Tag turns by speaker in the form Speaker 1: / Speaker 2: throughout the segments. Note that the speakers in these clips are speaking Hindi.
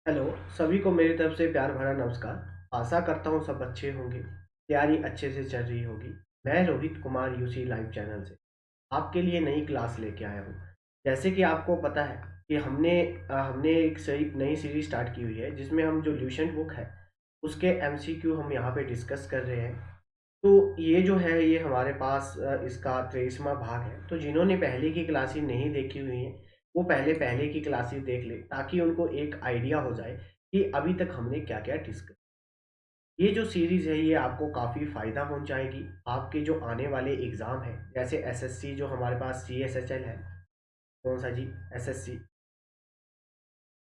Speaker 1: हेलो, सभी को मेरी तरफ से प्यार भरा नमस्कार। आशा करता हूँ सब अच्छे होंगे, तैयारी अच्छे से चल रही होगी। मैं Rohit Kumar UC live channel से आपके लिए नई क्लास लेके आया हूँ। जैसे कि आपको पता है कि हमने एक सही नई सीरीज स्टार्ट की हुई है जिसमें हम जो ल्यूसेंट बुक है उसके एमसीक्यू हम यहाँ पे डिस्कस कर रहे हैं। तो ये जो है ये हमारे पास इसका 23वां भाग है। तो जिन्होंने पहले की क्लासेस नहीं देखी हुई हैं वो पहले पहले की क्लासेस देख ले ताकि उनको एक आइडिया हो जाए कि अभी तक हमने क्या क्या डिस्कस। ये जो सीरीज है ये आपको काफ़ी फ़ायदा पहुंचाएगी आपके जो आने वाले एग्ज़ाम है, जैसे एसएससी जो हमारे पास सीएसएचएल है। कौन सा जी? एसएससी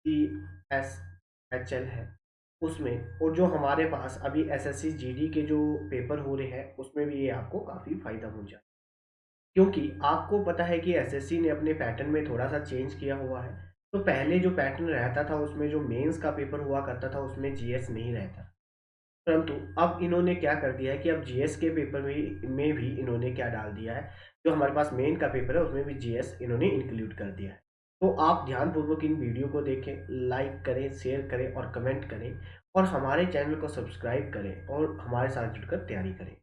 Speaker 1: सीएसएचएल है उसमें, और जो हमारे पास अभी एसएससी जीडी के जो पेपर हो रहे हैं उसमें भी ये आपको काफ़ी फ़ायदा पहुंचाएगा। क्योंकि आपको पता है कि एसएससी ने अपने पैटर्न में थोड़ा सा चेंज किया हुआ है। तो पहले जो पैटर्न रहता था उसमें जो मेंस का पेपर हुआ करता था उसमें जीएस नहीं रहता, परंतु अब इन्होंने क्या कर दिया है कि अब जीएस के पेपर में भी इन्होंने क्या डाल दिया है, जो हमारे पास मेन का पेपर है उसमें भी जीएस इन्होंने इंक्लूड कर दिया है। तो आप ध्यानपूर्वक इन वीडियो को देखें, लाइक करें, शेयर करें और कमेंट करें, और हमारे चैनल को सब्सक्राइब करें और हमारे साथ जुड़कर तैयारी करें।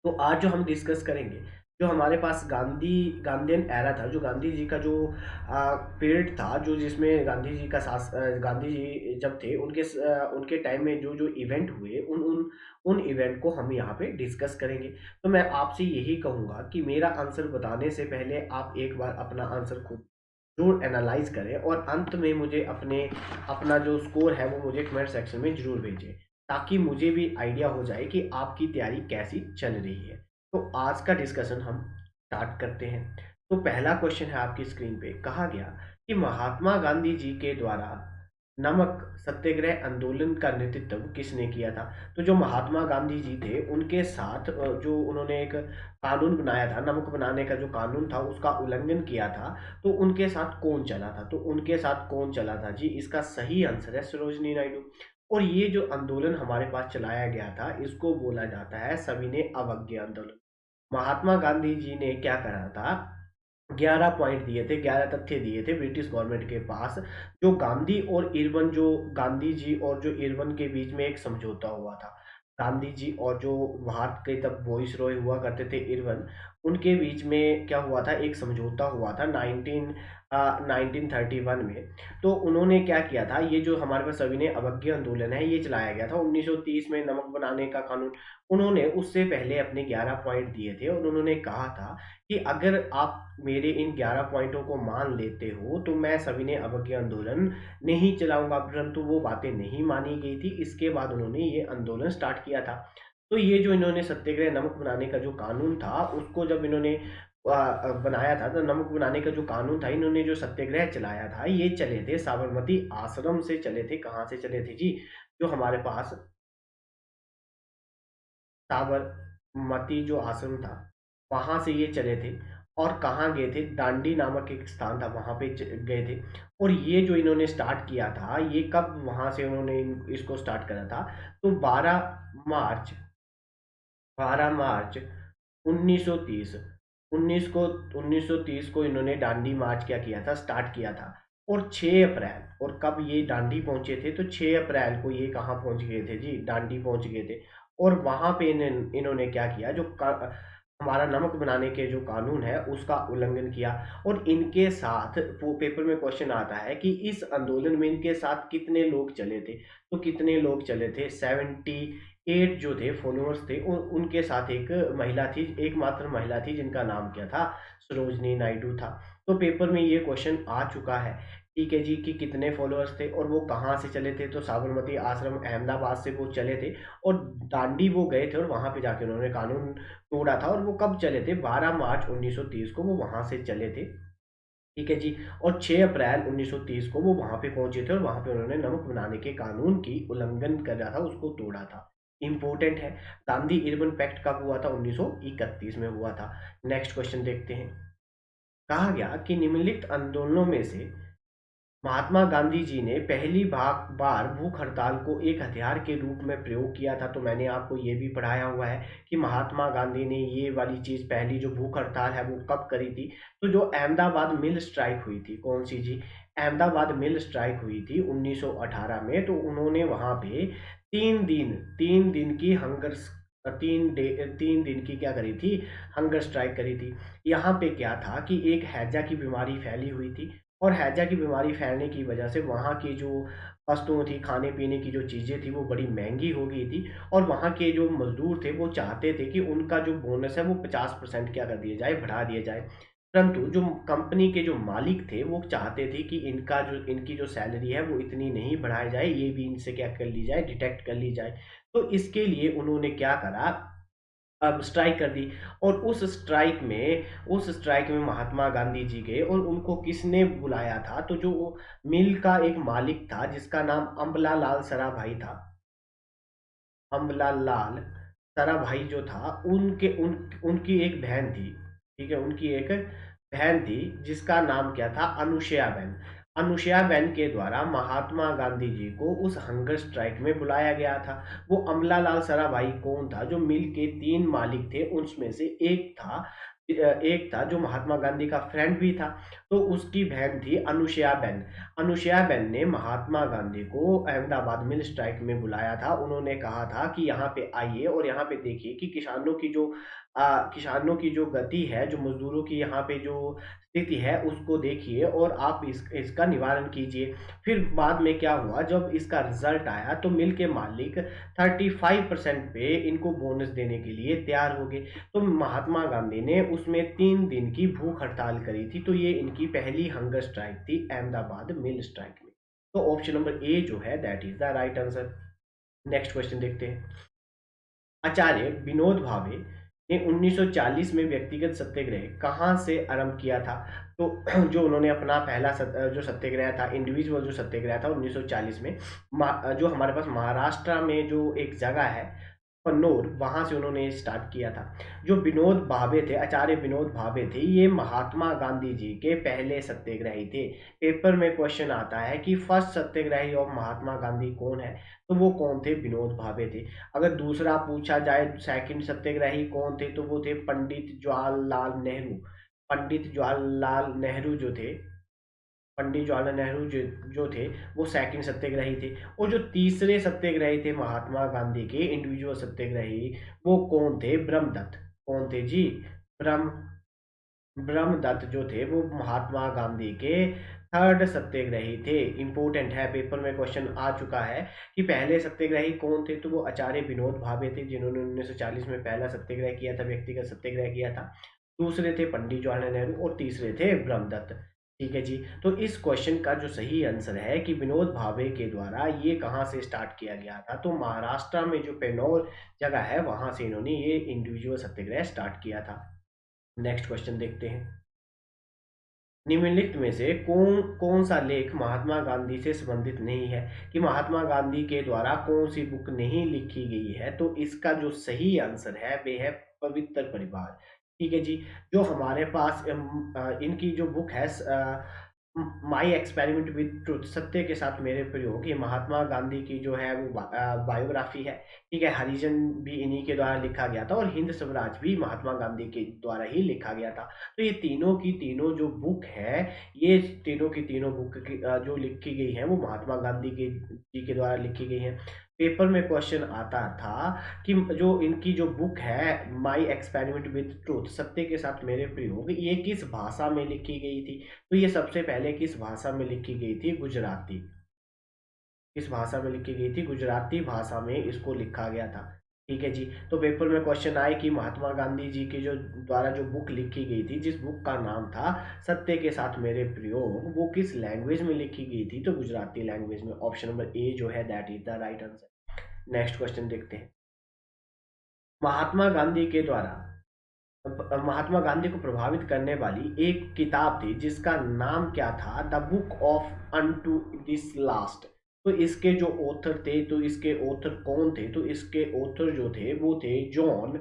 Speaker 1: तो आज जो हम डिस्कस करेंगे, जो हमारे पास गांधीयन एरा था, जो गांधी जी का जो पीरियड था, जो जिसमें गांधी जी जब थे उनके टाइम में जो जो इवेंट हुए उन उन उन इवेंट को हम यहाँ पे डिस्कस करेंगे। तो मैं आपसे यही कहूँगा कि मेरा आंसर बताने से पहले आप एक बार अपना आंसर खुद जरूर एनालाइज करें और अंत में मुझे अपना जो स्कोर है वो मुझे कमेंट सेक्शन में जरूर भेजें, ताकि मुझे भी आइडिया हो जाए कि आपकी तैयारी कैसी चल रही है। तो आज का डिस्कशन हम स्टार्ट करते हैं। तो पहला क्वेश्चन है आपकी स्क्रीन पे, कहा गया कि महात्मा गांधी जी के द्वारा नमक सत्याग्रह आंदोलन का नेतृत्व किसने किया था? तो जो महात्मा गांधी जी थे उनके साथ जो उन्होंने एक कानून बनाया था, नमक बनाने का जो कानून था उसका उल्लंघन किया था, तो उनके साथ कौन चला था? तो उनके साथ कौन चला था जी? इसका सही आंसर है सरोजनी नायडू। और ये जो आंदोलन हमारे पास चलाया गया था इसको बोला जाता है सविनय अवज्ञा आंदोलन। महात्मा गांधी जी ने क्या करा था? 11 पॉइंट दिए थे, 11 तथ्य दिए थे ब्रिटिश गवर्नमेंट के पास। जो गांधी जी और जो इरविन के बीच में एक समझौता हुआ था। गांधी जी और जो भारत के तब वॉइस रॉय हुआ करते थे इरविन, उनके बीच में क्या हुआ था, एक समझौता हुआ था 1931 में। तो उन्होंने क्या किया था, ये जो हमारे पास सविनय अवज्ञा आंदोलन है ये चलाया गया था 1930 में, नमक बनाने का कानून। उन्होंने उससे पहले अपने 11 पॉइंट दिए थे और उन्होंने कहा था कि अगर आप मेरे इन 11 पॉइंटों को मान लेते हो तो मैं सविनय अवज्ञा आंदोलन नहीं चलाऊंगा, परंतु वो बातें नहीं मानी गई थी। इसके बाद उन्होंने ये आंदोलन स्टार्ट किया था। तो ये जो इन्होंने सत्याग्रह नमक बनाने का जो कानून था उसको जब इन्होंने बनाया था, तो नमक बनाने का जो कानून था, इन्होंने जो सत्याग्रह चलाया था ये चले थे साबरमती आश्रम से चले थे। कहाँ से चले थे जी? जो हमारे पास साबरमती जो आश्रम था वहां से ये चले थे। और कहाँ गए थे? दांडी नामक एक स्थान था वहां पे गए थे। और ये जो इन्होंने स्टार्ट किया था ये कब वहां से उन्होंने इसको स्टार्ट करा था? तो 12 मार्च 12 मार्च 1930 19 को 1930 को इन्होंने डांडी मार्च क्या किया था, स्टार्ट किया था। और 6 अप्रैल, और कब ये डांडी पहुंचे थे? तो 6 अप्रैल को ये कहाँ पहुंच गए थे जी? डांडी पहुंच गए थे। और वहां पे इन्होंने क्या किया, हमारा नमक बनाने के जो कानून है उसका उल्लंघन किया। और इनके साथ वो पेपर में क्वेश्चन आता है कि इस आंदोलन में इनके साथ कितने लोग चले थे? तो कितने लोग चले थे? 78 जो थे फॉलोअर्स थे। उनके साथ एक महिला थी, एकमात्र महिला थी जिनका नाम क्या था? सरोजनी नायडू था। तो पेपर में ये क्वेश्चन आ चुका है, ठीक है जी, कि कितने फॉलोअर्स थे और वो कहाँ से चले थे? तो साबरमती आश्रम अहमदाबाद से वो चले थे और दांडी वो गए थे और वहां पे जाके उन्होंने कानून तोड़ा था। और वो कब चले थे? 12 मार्च 1930 को वो वहां से चले थे, ठीक है जी। और 6 अप्रैल 1930 को वो वहां पे पहुंचे थे और वहां पे उन्होंने नमक बनाने के कानून की उल्लंघन कर रहा था, उसको तोड़ा था। इंपॉर्टेंट है। गांधी इरविन पैक्ट कब हुआ था? 1931 में हुआ था। नेक्स्ट क्वेश्चन देखते हैं। कहा गया कि निम्नलिखित आंदोलनों में से महात्मा गांधी जी ने पहली बार भूख हड़ताल को एक हथियार के रूप में प्रयोग किया था। तो मैंने आपको ये भी पढ़ाया हुआ है कि महात्मा गांधी ने ये वाली चीज, पहली जो भूख हड़ताल है वो कब करी थी? तो जो अहमदाबाद मिल स्ट्राइक हुई थी, कौन सी जी? अहमदाबाद मिल स्ट्राइक हुई थी 1918 में, तो उन्होंने वहाँ पे 3 दिन की हंगर 3 दिन की क्या करी थी, हंगर स्ट्राइक करी थी। यहाँ पे क्या था कि एक हैजा की बीमारी फैली हुई थी, और हैजा की बीमारी फैलने की वजह से वहाँ की जो वस्तुएं थी, खाने पीने की जो चीज़ें थी, वो बड़ी महंगी हो गई थी। और वहाँ के जो मजदूर थे वो चाहते थे कि उनका जो बोनस है वो 50% क्या कर दिया जाए, बढ़ा दिया जाए। परंतु जो कंपनी के जो मालिक थे वो चाहते थे कि इनकी जो सैलरी है वो इतनी नहीं बढ़ाई जाए, ये भी इनसे क्या कर ली जाए, डिटेक्ट कर ली जाए। तो इसके लिए उन्होंने क्या करा, अब स्ट्राइक कर दी। और उस स्ट्राइक में महात्मा गांधी जी गए, और उनको किसने बुलाया था, तो जो मिल का एक मालिक था जिसका नाम अम्बला लाल सराभाई था, अम्बला लाल सराभाई जो था, उनकी एक बहन थी। ठीक है, उनकी एक बहन थी जिसका नाम क्या था, अनुसुया बहन। अनुसुया बहन के द्वारा महात्मा गांधी जी को उस हंगर स्ट्राइक में बुलाया गया था। वो अमला लाल सराभाई कौन था, जो मिल के 3 मालिक थे उसमें से एक था जो महात्मा गांधी का फ्रेंड भी था। तो उसकी बहन थी अनुसुया बहन। अनुसुया बहन ने महात्मा गांधी को अहमदाबाद मिल स्ट्राइक में बुलाया था। उन्होंने कहा था कि यहाँ पे आइए और यहाँ पे देखिए कि किसानों की जो गति है, जो मजदूरों की यहाँ पे जो स्थिति है उसको देखिए, और आप इसका निवारण कीजिए। फिर बाद में क्या हुआ, जब इसका रिजल्ट आया तो मिल के मालिक 35% पे इनको बोनस देने के लिए तैयार हो गए। तो महात्मा गांधी ने उसमें 3 दिन की भूख हड़ताल करी थी। तो ये इनकी पहली हंगर स्ट्राइक थी, अहमदाबाद मिल स्ट्राइक में। तो ऑप्शन नंबर ए जो है that is the right answer. Next question देखते हैं। आचार्य विनोद भावे ने 1940 में व्यक्तिगत सत्याग्रह कहाँ से आरंभ किया था। तो जो उन्होंने अपना पहला जो सत्याग्रह था, इंडिविजुअल जो सत्याग्रह था 1940 में, जो हमारे पास महाराष्ट्र में जो एक जगह है पन्नौर, वहां से उन्होंने स्टार्ट किया था। जो विनोद भावे थे, आचार्य विनोद भावे थे, ये महात्मा गांधी जी के पहले सत्याग्रही थे। पेपर में क्वेश्चन आता है कि फर्स्ट सत्याग्रही ऑफ महात्मा गांधी कौन है, तो वो कौन थे, विनोद भावे थे। अगर दूसरा पूछा जाए सेकंड सत्याग्रही कौन थे, तो वो थे पंडित जवाहरलाल नेहरू। पंडित जवाहरलाल नेहरू जो थे, पंडित जवाहरलाल नेहरू जो थे वो सेकंड सत्याग्रही थे। और जो तीसरे सत्याग्रही थे महात्मा गांधी के इंडिविजुअल सत्याग्रही, वो कौन थे, ब्रह्मदत्त। कौन थे जी, ब्रह्म ब्रह्मदत्त जो थे वो महात्मा गांधी के थर्ड सत्याग्रही थे। इंपॉर्टेंट है, पेपर में क्वेश्चन आ चुका है कि पहले सत्याग्रही कौन थे, तो वो आचार्य विनोद भावे थे जिन्होंने 1940 में पहला सत्याग्रह किया था, व्यक्तिगत सत्याग्रह किया था। दूसरे थे पंडित जवाहरलाल नेहरू, और तीसरे थे ब्रह्मदत्त। ठीक है जी। तो इस क्वेश्चन का जो सही आंसर है कि विनोद भावे के द्वारा ये कहाँ से स्टार्ट किया गया था, तो महाराष्ट्र में जो पेनौर जगह है वहां से इन्होंने ये इंडिविजुअल सत्याग्रह स्टार्ट किया था। नेक्स्ट क्वेश्चन देखते हैं। निम्नलिखित में से कौन कौन सा लेख महात्मा गांधी से संबंधित नहीं है, कि महात्मा गांधी के द्वारा कौन सी बुक नहीं लिखी गई है, तो इसका जो सही आंसर है वे है पवित्र परिवार। ठीक है जी। जो हमारे पास इनकी जो बुक है, माई एक्सपेरिमेंट विद ट्रुथ, सत्य के साथ मेरे प्रयोग, ये महात्मा गांधी की जो है वो बायोग्राफी है। ठीक है, हरिजन भी इन्हीं के द्वारा लिखा गया था, और हिंद स्वराज भी महात्मा गांधी के द्वारा ही लिखा गया था। तो ये तीनों की तीनों जो बुक है, ये तीनों की तीनों बुक जो लिखी गई है वो महात्मा गांधी के जी के द्वारा लिखी गई है। पेपर में क्वेश्चन आता था कि जो इनकी जो बुक है माई एक्सपेरिमेंट विद ट्रूथ, सत्य के साथ मेरे प्रयोग, ये किस भाषा में लिखी गई थी, तो ये सबसे पहले किस भाषा में लिखी गई थी, गुजराती। किस भाषा में लिखी गई थी, गुजराती भाषा में इसको लिखा गया था। ठीक है जी। तो पेपर में क्वेश्चन आए कि महात्मा गांधी जी के जो द्वारा जो बुक लिखी गई थी, जिस बुक का नाम था सत्य के साथ मेरे प्रयोग, वो किस लैंग्वेज में लिखी गई थी, तो गुजराती लैंग्वेज में। ऑप्शन नंबर ए जो है that is the right answer. Next question देखते हैं। महात्मा गांधी के द्वारा महात्मा गांधी को प्रभावित करने वाली एक किताब थी जिसका नाम क्या था, the book of unto this last. तो इसके जो ऑथर थे, तो इसके ऑथर कौन थे, तो इसके ऑथर जो थे वो थे John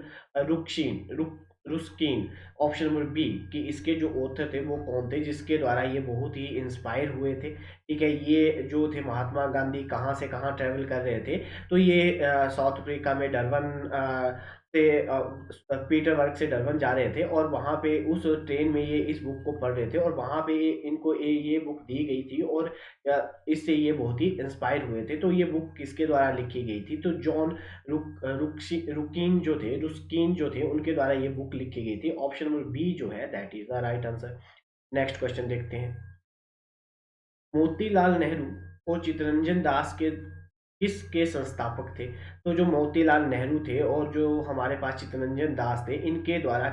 Speaker 1: Ruskin. Option number B, कि इसके जो ऑथर थे वो कौन थे, जिसके द्वारा ये बहुत ही इंस्पायर हुए थे। ठीक है, ये जो थे महात्मा गांधी कहाँ से कहाँ ट्रेवल कर रहे थे, तो ये साउथ अफ्रीका में डरबन से पीटरबर्ग से डरबन जा रहे थे और वहाँ पे उस ट्रेन में ये इस बुक को पढ़ रहे थे और वहाँ पे इनको ये बुक दी गई थी और इससे ये बहुत ही इंस्पायर हुए थे। तो ये बुक किसके द्वारा लिखी गई थी? तो जॉन रुस्किन जो थे उनके द्वारा ये बुक लिखी गई थी। ऑप्शन नंबर बी जो है that is the right answer. Next question देखते हैं। मोतीलाल नेहरू और चित्तरंजन दास के किसके संस्थापक थे? तो जो मोतीलाल नेहरू थे और जो हमारे पास चित्तरंजन दास थे, इनके द्वारा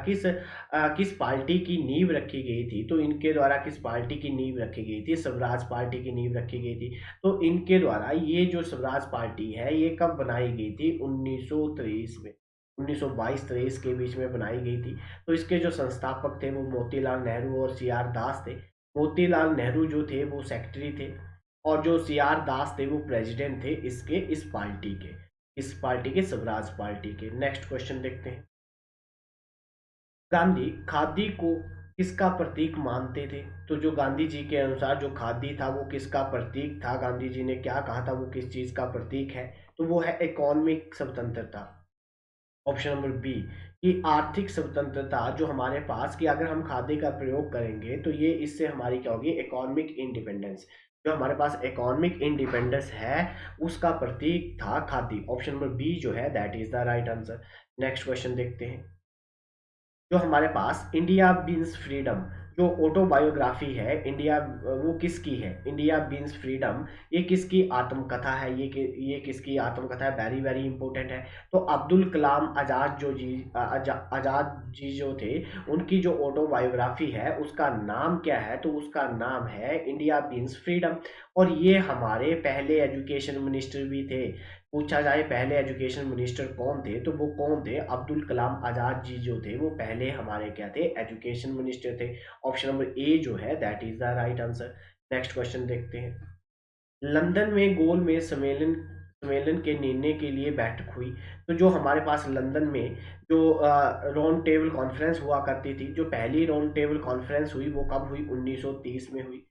Speaker 1: किस पार्टी की नींव रखी गई थी? तो इनके द्वारा किस पार्टी की नींव रखी गई थी? स्वराज पार्टी की नींव रखी गई थी। तो इनके द्वारा ये जो स्वराज पार्टी है ये कब बनाई गई थी? 1923 में, 1922-23 के बीच में बनाई गई थी। तो इसके जो संस्थापक थे वो मोतीलाल नेहरू और सी आर दास थे। मोतीलाल नेहरू जो थे वो सेक्रेटरी थे और जो सी आर दास थे वो प्रेसिडेंट थे इस पार्टी के स्वराज पार्टी के। नेक्स्ट क्वेश्चन देखते हैं। गांधी खादी को किसका प्रतीक मानते थे? तो जो गांधी जी के अनुसार जो खादी था वो किसका प्रतीक था? गांधी जी ने क्या कहा था वो किस चीज का प्रतीक है? तो वो है इकोनॉमिक स्वतंत्रता। ऑप्शन नंबर बी कि आर्थिक स्वतंत्रता जो हमारे पास, कि अगर हम खादी का प्रयोग करेंगे तो ये इससे हमारी क्या होगी? Economic independence. जो हमारे पास इकोनॉमिक इंडिपेंडेंस है उसका प्रतीक था खादी। ऑप्शन नंबर बी जो है that is the right answer. Next question देखते हैं। जो हमारे पास इंडिया बीन्स फ्रीडम जो ऑटोबायोग्राफी है इंडिया, वो किसकी है? इंडिया बीन्स फ्रीडम ये किसकी आत्मकथा है? ये किसकी आत्मकथा है? वेरी वेरी इंपॉर्टेंट है। तो अब्दुल कलाम आजाद जी जो थे उनकी जो ऑटोबायोग्राफी है उसका नाम क्या है? तो उसका नाम है इंडिया बीन्स फ्रीडम। और ये हमारे पहले एजुकेशन मिनिस्टर भी थे। पूछा जाए पहले एजुकेशन मिनिस्टर कौन थे तो वो कौन थे? अब्दुल कलाम आजाद जी जो थे वो पहले हमारे क्या थे? एजुकेशन मिनिस्टर थे। ऑप्शन नंबर ए जो है that is the right answer. Next question देखते हैं। लंदन में गोल में सम्मेलन सम्मेलन के निर्णय के लिए बैठक हुई। तो जो हमारे पास लंदन में जो राउंड टेबल कॉन्फ्रेंस हुआ करती थी, जो पहली राउंड टेबल कॉन्फ्रेंस हुई वो कब हुई? 1930 में हुई।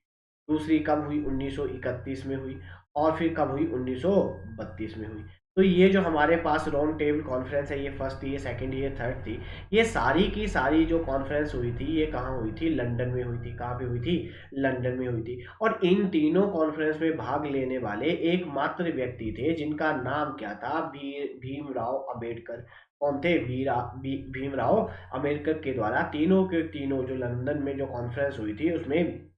Speaker 1: दूसरी कब हुई? 1931 में हुई। और फिर कब हुई? 1932 में हुई। तो ये जो हमारे पास राउंड टेबल कॉन्फ्रेंस है ये फर्स्ट थी, ये सेकंड, ये थर्ड थी। ये सारी की सारी जो कॉन्फ्रेंस हुई थी ये कहाँ हुई थी? लंदन में हुई थी। कहाँ पे हुई थी? लंदन में हुई थी। और इन तीनों कॉन्फ्रेंस में भाग लेने वाले एकमात्र व्यक्ति थे जिनका नाम क्या था? भीमराव अम्बेडकर। कौन थे? भीमराव अम्बेडकर के द्वारा तीनों के तीनों जो लंदन में जो कॉन्फ्रेंस हुई थी उसमें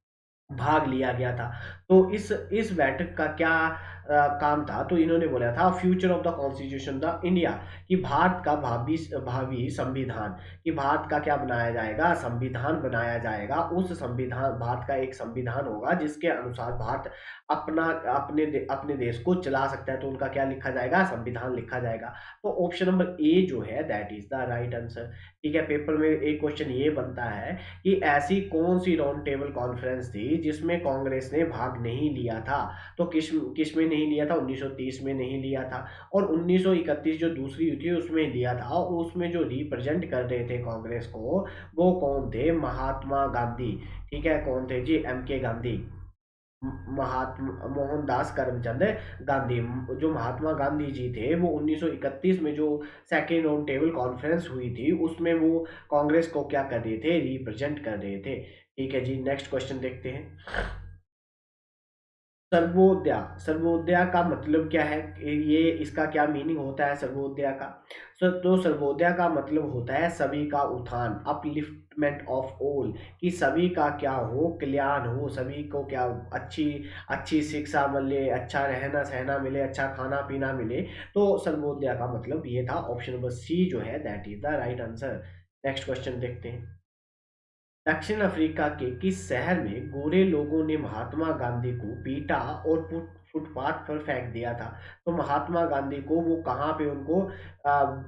Speaker 1: भाग लिया गया था। तो इस बैठक का क्या काम था? तो इन्होंने बोला था future of the constitution the India, कि भारत का भावी भावी संविधान, कि भारत का क्या बनाया जाएगा? संविधान बनाया जाएगा। उस संविधान, भारत का एक संविधान होगा जिसके अनुसार भारत अपने देश को चला सकता है। तो उनका क्या लिखा जाएगा? संविधान लिखा जाएगा। तो ऑप्शन नंबर ए जो है that is the right answer. ठीक है, पेपर में एक क्वेश्चन ये बनता है कि ऐसी कौन सी राउंड टेबल कॉन्फ्रेंस थी जिसमें कांग्रेस ने भाग नहीं लिया था? तो किस में नहीं लिया था? 1930 में नहीं लिया था। और 1931 जो दूसरी हुई थी उसमें लिया था। और उसमें जो रिप्रेजेंट कर रहे थे कांग्रेस को वो कौन थे? महात्मा गांधी। ठीक है, कौन थे जी? एम के गांधी, महात्मा मोहनदास करमचंद गांधी। जो महात्मा गांधी जी थे वो 1931 में जो सेकेंड राउंड टेबल कॉन्फ्रेंस हुई थी उसमें वो कांग्रेस को क्या कर रहे थे? रिप्रेजेंट कर रहे थे। ठीक है जी, नेक्स्ट क्वेश्चन देखते हैं। सर्वोदया, सर्वोदया का मतलब क्या है? ये इसका क्या मीनिंग होता है सर्वोदया का? तो सर्वोदया का मतलब होता है सभी का उत्थान, अपलिफ्टमेंट ऑफ ऑल, कि सभी का क्या हो? कल्याण हो, सभी को क्या? अच्छी अच्छी शिक्षा मिले, अच्छा रहना सहना मिले, अच्छा खाना पीना मिले। तो सर्वोदया का मतलब ये था। ऑप्शन नंबर सी जो है that is the right answer. Next question देखते हैं। दक्षिण अफ्रीका के किस शहर में गोरे लोगों ने महात्मा गांधी को पीटा और फुटपाथ पर फेंक दिया था? तो महात्मा गांधी को वो कहाँ पे उनको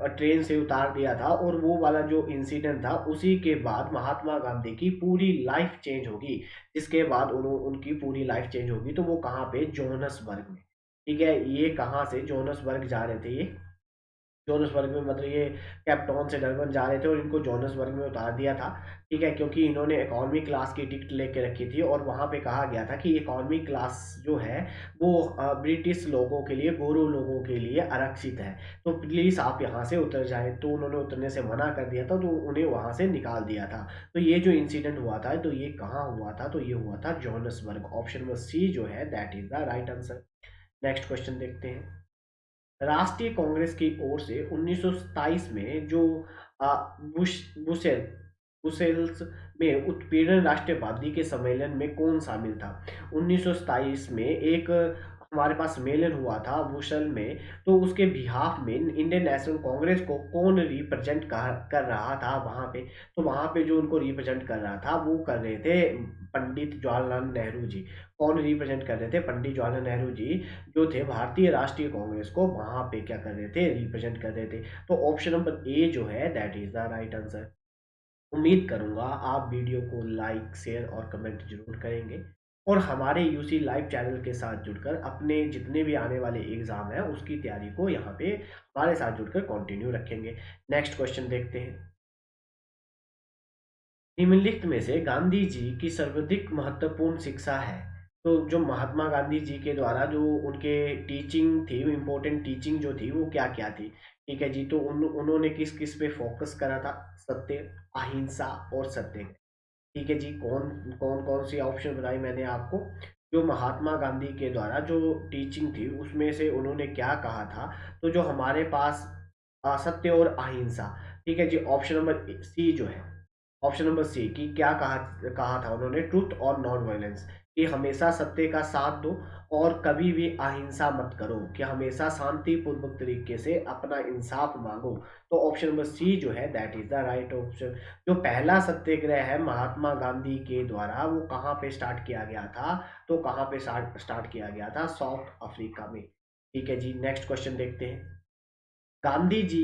Speaker 1: ट्रेन से उतार दिया था और वो वाला जो इंसिडेंट था उसी के बाद महात्मा गांधी की पूरी लाइफ चेंज होगी। जिसके बाद उनकी पूरी लाइफ चेंज होगी। तो वो कहाँ पे? जोहान्सबर्ग में। ठीक है, ये कहाँ से? जोहान्सबर्ग जा रहे थे ये। जोहान्सबर्ग में, मतलब ये कैपटाउन से डरबन जा रहे थे और इनको जोहान्सबर्ग में उतार दिया था, ठीक है, क्योंकि इन्होंने इकॉनमी क्लास की टिकट लेके रखी थी और वहाँ पे कहा गया था कि इकॉनमी क्लास जो है वो ब्रिटिश लोगों के लिए, गोरों लोगों के लिए आरक्षित है, तो प्लीज़ आप यहाँ से उतर जाएँ। तो उन्होंने उतरने से मना कर दिया था, तो उन्हें वहाँ से निकाल दिया था। तो ये जो इंसिडेंट हुआ था, तो ये कहाँ हुआ था? तो ये हुआ था जोहान्सबर्ग। ऑप्शन नंबर सी जो है that is the right answer. Next question देखते हैं। राष्ट्रीय कांग्रेस की ओर से 1927 में जो अ, ब्रुसेल्स में उत्पीड़न राष्ट्रवादी के सम्मेलन में कौन शामिल था? 1927 में एक हमारे पास सम्मेलन हुआ था ब्रुसेल में, तो उसके बिहाफ में इंडियन नेशनल कांग्रेस को कौन रिप्रेजेंट कर रहा था वहाँ पे? तो वहाँ पे जो उनको रिप्रेजेंट कर रहा था वो कर रहे थे पंडित जवाहरलाल नेहरू जी। कौन रिप्रेजेंट कर रहे थे? पंडित जवाहरलाल नेहरू जी जो थे भारतीय राष्ट्रीय कांग्रेस को वहाँ पे क्या कर रहे थे? रिप्रेजेंट कर रहे थे। तो ऑप्शन नंबर ए जो है that is the right answer. उम्मीद करूँगा आप वीडियो को लाइक, शेयर और कमेंट ज़रूर करेंगे और हमारे यूसी लाइव चैनल के साथ जुड़कर अपने जितने भी आने वाले एग्ज़ाम हैं उसकी तैयारी को यहाँ पे हमारे साथ जुड़कर कंटिन्यू रखेंगे। नेक्स्ट क्वेश्चन देखते हैं। निम्नलिखित में से गांधी जी की सर्वाधिक महत्वपूर्ण शिक्षा है? तो जो महात्मा गांधी जी के द्वारा जो उनके टीचिंग थी, इम्पोर्टेंट टीचिंग जो थी वो क्या-क्या थी? ठीक है जी, तो उन्होंने किस-किस पे फोकस करा था? सत्य, अहिंसा और सत्य। ठीक है जी, कौन-कौन सी ऑप्शन बताई मैंने आपको? जो महात्मा गांधी के द्वारा जो टीचिंग थी उसमें से उन्होंने क्या कहा था? तो जो हमारे पास सत्य और अहिंसा, ठीक है जी, ऑप्शन नंबर सी जो है, ऑप्शन नंबर सी कि क्या कहा कहा था उन्होंने? ट्रुथ और नॉन वायलेंस, कि हमेशा सत्य का साथ दो और कभी भी अहिंसा मत करो, कि हमेशा शांतिपूर्वक तरीके से अपना इंसाफ मांगो। तो ऑप्शन नंबर सी जो है that is the right option. जो पहला सत्याग्रह है महात्मा गांधी के द्वारा वो कहाँ पे स्टार्ट किया गया था? तो कहाँ पे स्टार्ट किया गया था? साउथ अफ्रीका में। ठीक है जी, नेक्स्ट क्वेश्चन देखते हैं। गांधी जी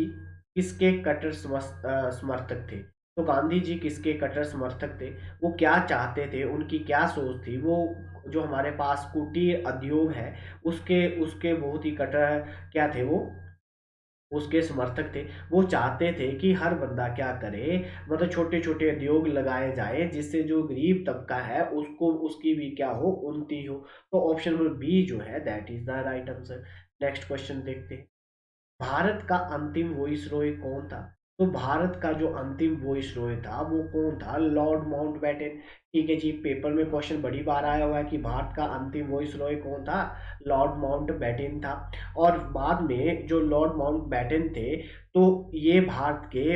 Speaker 1: किसके कट्टर समर्थक थे? तो गांधी जी किसके कट्टर समर्थक थे? वो क्या चाहते थे? उनकी क्या सोच थी? वो जो हमारे पास कुटीर उद्योग है उसके उसके बहुत ही कट्टर क्या थे वो? उसके समर्थक थे। वो चाहते थे कि हर बंदा क्या करे, मतलब छोटे-छोटे उद्योग लगाए जाएँ जिससे जो गरीब तबका है उसको उसकी भी क्या हो? उन्नति हो। तो ऑप्शन नंबर बी जो है that is the right answer. Next question देखते हैं। भारत का अंतिम वॉइसरॉय कौन था? तो भारत का जो अंतिम वॉइसरॉय था वो कौन था? Lord Mountbatten. ठीक है जी, पेपर में क्वेश्चन बड़ी बार आया हुआ है कि भारत का अंतिम वॉइसरॉय कौन था? लॉर्ड माउंटबेटन था। और बाद में जो लॉर्ड माउंटबेटन थे, तो ये भारत के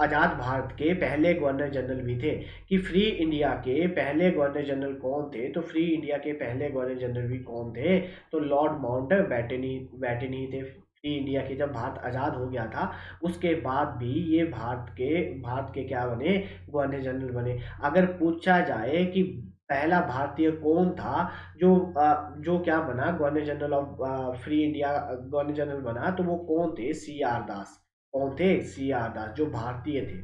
Speaker 1: आज़ाद भारत के पहले गवर्नर जनरल भी थे। कि फ्री इंडिया के पहले गवर्नर जनरल कौन थे? तो फ्री इंडिया के पहले गवर्नर जनरल भी कौन थे? तो लॉर्ड बैटन ही थे। फ्री इंडिया के जब भारत आज़ाद हो गया था उसके बाद भी ये भारत के क्या बने? गवर्नर जनरल बने। अगर पूछा जाए कि पहला भारतीय कौन था जो क्या बना governor general of free India, governor general बना, तो वो कौन थे? सी आर दास। कौन थे? सी आर दास, जो भारतीय थे।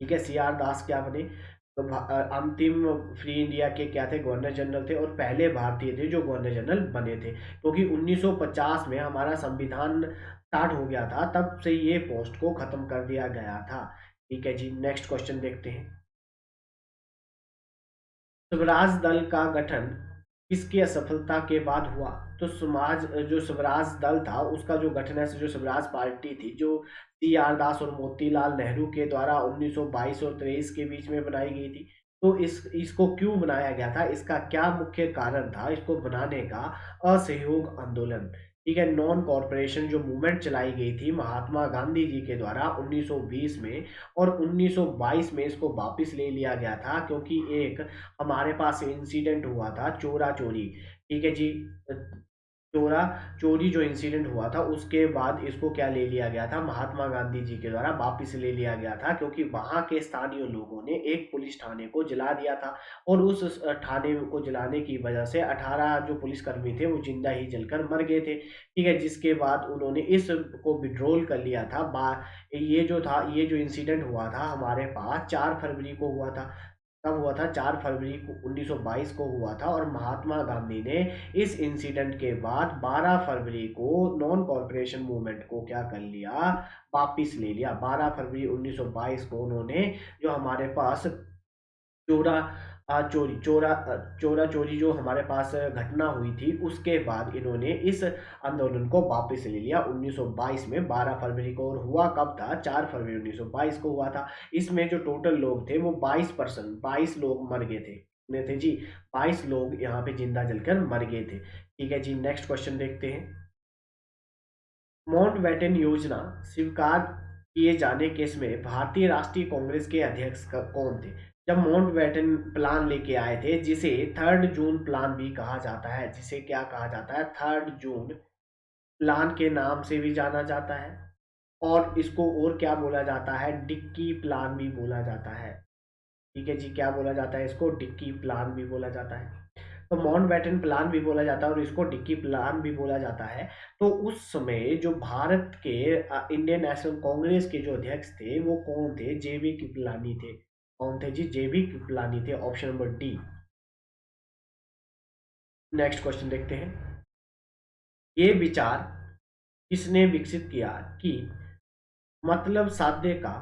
Speaker 1: ठीक है, सी आर दास क्या बने? तो अंतिम फ्री इंडिया के क्या थे? गवर्नर जनरल थे और पहले भारतीय थे जो गवर्नर जनरल बने थे, क्योंकि 1950 में हमारा संविधान स्टार्ट हो गया था, तब से ये पोस्ट को खत्म कर दिया गया था। ठीक है जी, नेक्स्ट क्वेश्चन देखते हैं। स्वराज दल का गठन किसकी असफलता के बाद हुआ? तो जो स्वराज दल था उसका जो गठन है, जो स्वराज पार्टी थी, जो सी आर दास और मोतीलाल नेहरू के द्वारा 1922 और 23 के बीच में बनाई गई थी। तो इसको क्यों बनाया गया था? इसका क्या मुख्य कारण था इसको बनाने का? असहयोग आंदोलन। ठीक है, नॉन कॉरपोरेशन जो मूवमेंट चलाई गई थी महात्मा गांधी जी के द्वारा 1920 में, और 1922 में इसको वापस ले लिया गया था क्योंकि एक हमारे पास इंसिडेंट हुआ था चोरा चोरी। ठीक है जी, चोरा चोरी जो इंसिडेंट हुआ था उसके बाद इसको क्या ले लिया गया था? महात्मा गांधी जी के द्वारा वापस ले लिया गया था, क्योंकि वहां के स्थानीय लोगों ने एक पुलिस थाने को जला दिया था और उस थाने को जलाने की वजह से 18 जो पुलिसकर्मी थे वो जिंदा ही जलकर मर गए थे। ठीक है, जिसके बाद उन्होंने इस को विड्रॉल कर लिया था। ये जो इंसिडेंट हुआ था हमारे पास 4 फरवरी को हुआ था। कब हुआ था? 4 फरवरी को 1922 को हुआ था, और महात्मा गांधी ने इस इंसिडेंट के बाद 12 फरवरी को नॉन कॉर्पोरेशन मूवमेंट को क्या कर लिया? वापिस ले लिया। 12 फरवरी 1922 को उन्होंने जो हमारे पास चोरा चोरी चोरा चोरा चोरी जो हमारे पास घटना हुई थी, उसके बाद इन्होंने इस आंदोलन को वापस ले लिया 1922 में 12 फरवरी को। और हुआ कब था? 4 फरवरी 1922 को हुआ था। इसमें जो टोटल लोग थे वो 22 लोग मर गए थे। कितने थे जी? 22 लोग यहाँ पे जिंदा जलकर मर गए थे। ठीक है जी, नेक्स्ट क्वेश्चन देखते हैं। माउंटबेटन योजना स्वीकार किए जाने केस में भारतीय राष्ट्रीय कांग्रेस के अध्यक्ष कौन थे? जब माउंटबेटन प्लान लेके आए थे, जिसे 3 जून प्लान भी कहा जाता है, जिसे क्या कहा जाता है? 3 जून प्लान के नाम से भी जाना जाता है, और इसको और क्या बोला जाता है? डिक्की प्लान भी बोला जाता है। ठीक है जी, क्या बोला जाता है? इसको डिक्की प्लान भी बोला जाता है। तो माउंटबेटन प्लान भी बोला जाता है और इसको डिक्की प्लान भी बोला जाता है। तो उस समय जो भारत के इंडियन नेशनल कांग्रेस के जो अध्यक्ष थे वो कौन थे? जेबी कृपलानी थे। कौन थे जी? जेबी कृपलानी थे। Option number D. Next question देखते हैं। ये विचार किसने विकसित किया कि मतलब साध्य का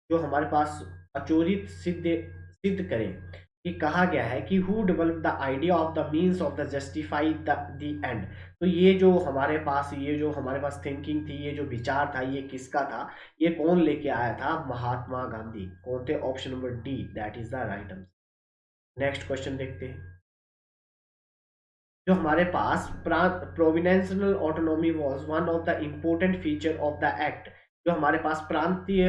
Speaker 1: जो हमारे पास अचोरित सिद्ध सिद्ध करें? कि कहा गया है कि who develop the idea of the means of the justify the end. तो ये जो हमारे पास थिंकिंग थी, ये जो विचार था, ये किसका था? ये कौन लेके आया था? महात्मा गांधी। कौन थे? Option number D, that is the right answer. Next question देखते हैं। जो हमारे पास provincial autonomy was one of the important feature of the act. जो हमारे पास प्रांतीय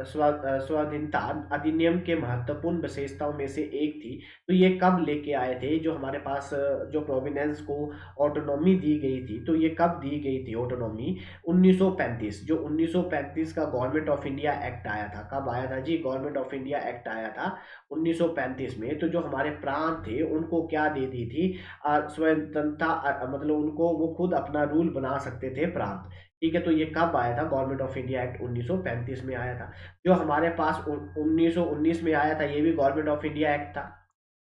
Speaker 1: स्वाधीनता अधिनियम के महत्वपूर्ण विशेषताओं में से एक थी। तो ये कब लेके आए थे? जो हमारे पास जो प्रोविनेंस को ऑटोनॉमी दी गई थी, तो ये कब दी गई थी ऑटोनॉमी? 1935। जो 1935 का गवर्नमेंट ऑफ इंडिया एक्ट आया था, कब आया था जी? गवर्नमेंट ऑफ इंडिया एक्ट आया था 1935 में। तो जो हमारे प्रांत थे उनको क्या दे दी थी? स्वतंत्रता, मतलब उनको वो खुद अपना रूल बना सकते थे, प्रांत। ठीक है, तो ये कब आया था? गवर्नमेंट ऑफ इंडिया एक्ट 1935 में आया था। जो हमारे पास 1919 में आया था, ये भी गवर्नमेंट ऑफ इंडिया एक्ट था।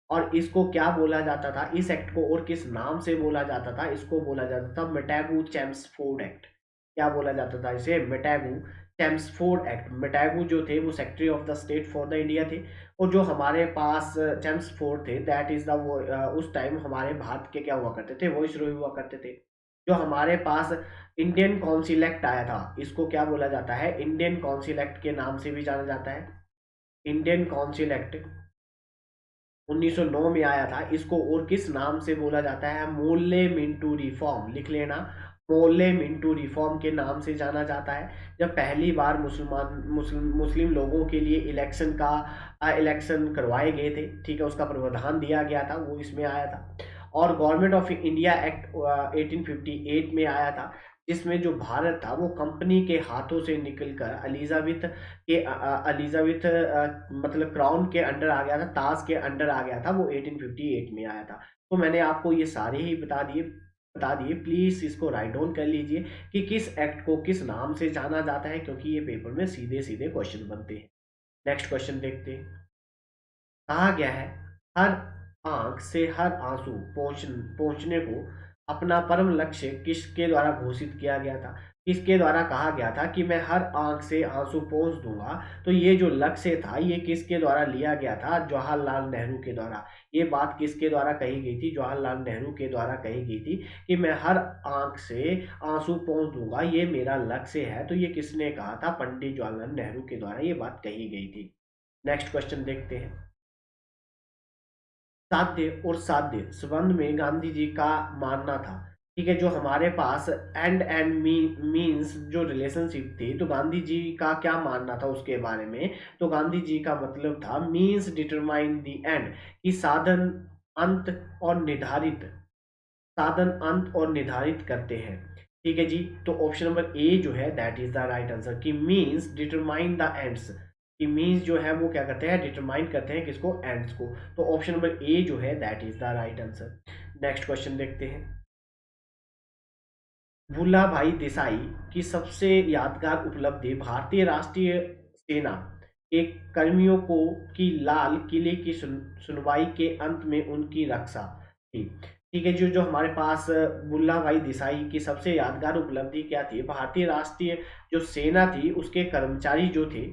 Speaker 1: और इसको क्या बोला जाता था? इस एक्ट को और किस नाम से बोला जाता था? इसको बोला जाता था मेटागू चेम्सफोर्ड एक्ट। क्या बोला जाता था इसे? मेटागू चेम्सफोर्ड एक्ट। मेटागू जो थे वो secretary of the state for the India थे, और जो हमारे पास चेम्सफोर्ड थे, दैट इज द उस टाइम हमारे भारत के क्या हुआ करते थे? वॉइस रॉय हुआ करते थे। जो हमारे पास इंडियन काउंसिल एक्ट आया था, इसको क्या बोला जाता है? इंडियन काउंसिल एक्ट के नाम से भी जाना जाता है। इंडियन काउंसिल एक्ट 1909 में आया था। इसको और किस नाम से बोला जाता है? Morley Minto reform. लिख लेना, मोर्ले मिंटो रिफॉर्म के नाम से जाना जाता है। जब पहली बार मुस्लिम लोगों के लिए इलेक्शन करवाए गए थे, ठीक है, उसका प्रावधान दिया गया था, वो इसमें आया था। और गवर्नमेंट ऑफ इंडिया एक्ट 1858 में आया था, जिसमें जो भारत था वो कंपनी के हाथों से निकलकर एलिजाबेथ मतलब क्राउन के अंडर आ गया था, ताज के अंडर आ गया था। वो 1858 में आया था। तो मैंने आपको ये सारे ही बता दिए। प्लीज इसको राइट डाउन कर लीजिए कि किस एक्ट को किस नाम से जाना जाता है, क्योंकि ये पेपर में सीधे सीधे क्वेश्चन बनते हैं। नेक्स्ट क्वेश्चन देखते हैं। कहा गया है, हर आंख से हर आंसू पहुंचने को अपना परम लक्ष्य किसके द्वारा घोषित किया गया था? किसके द्वारा कहा गया था कि मैं हर आंख से आंसू पहुंच दूंगा? तो ये जो लक्ष्य था, ये किसके द्वारा लिया गया था? जवाहरलाल नेहरू के द्वारा। ये बात किसके द्वारा कही गई थी? जवाहरलाल नेहरू के द्वारा कही गई थी कि मैं हर आंख से आंसू पहुंच दूंगा, ये मेरा लक्ष्य है। तो ये किसने कहा था? पंडित जवाहरलाल नेहरू के द्वारा ये बात कही गई थी। नेक्स्ट क्वेश्चन देखते हैं। साध्य और साध्य संबंध में गांधी जी का मानना था। ठीक है, जो हमारे पास एंड मीन्स जो रिलेशनशिप थी, तो गांधी जी का क्या मानना था उसके बारे में? तो गांधी जी का मतलब था मीन्स डिटरमाइन द एंड, कि अंत और निर्धारित साधन अंत और निर्धारित करते हैं। ठीक है जी, तो ऑप्शन नंबर ए जो है that is the right answer, कि मीन्स डिटरमाइन द एंड्स। कि मीन्स जो है वो क्या करते हैं? डिटरमाइन करते हैं किसको? एंड्स को। तो ऑप्शन नंबर ए जो है that is the right answer. Next question देखते हैं। भूला भाई देसाई की सबसे यादगार उपलब्धि भारतीय राष्ट्रीय सेना के कर्मियों को की लाल किले की सुनवाई के अंत में उनकी रक्षा थी। ठीक है, जो जो हमारे पास बुल्ला भाई देसाई की सबसे यादगार उपलब्धि क्या थी? भारतीय राष्ट्रीय जो सेना थी उसके कर्मचारी जो थे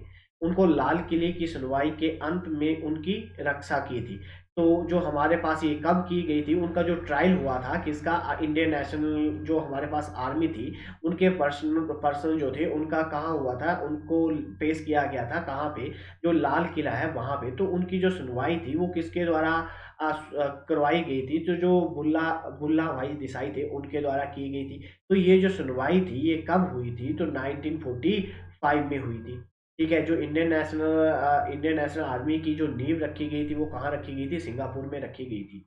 Speaker 1: उनको लाल किले की सुनवाई के अंत में उनकी रक्षा की थी। तो जो हमारे पास ये कब की गई थी, उनका जो ट्रायल हुआ था किसका, इंडियन नेशनल जो हमारे पास आर्मी थी उनके पर्सन जो थे उनका कहाँ हुआ था, उनको पेश किया गया था कहाँ पे, जो लाल किला है वहां पे। तो उनकी जो सुनवाई थी वो किसके द्वारा करवाई गई थी? तो जो बुल्ला बुल्ला भाई देसाई थे उनके द्वारा की गई थी। तो ये जो सुनवाई थी ये कब हुई थी? तो 1945 में हुई थी। ठीक है, जो इंडियन नेशनल आर्मी की जो नींव रखी गई थी वो कहाँ रखी गई थी? सिंगापुर में रखी गई थी।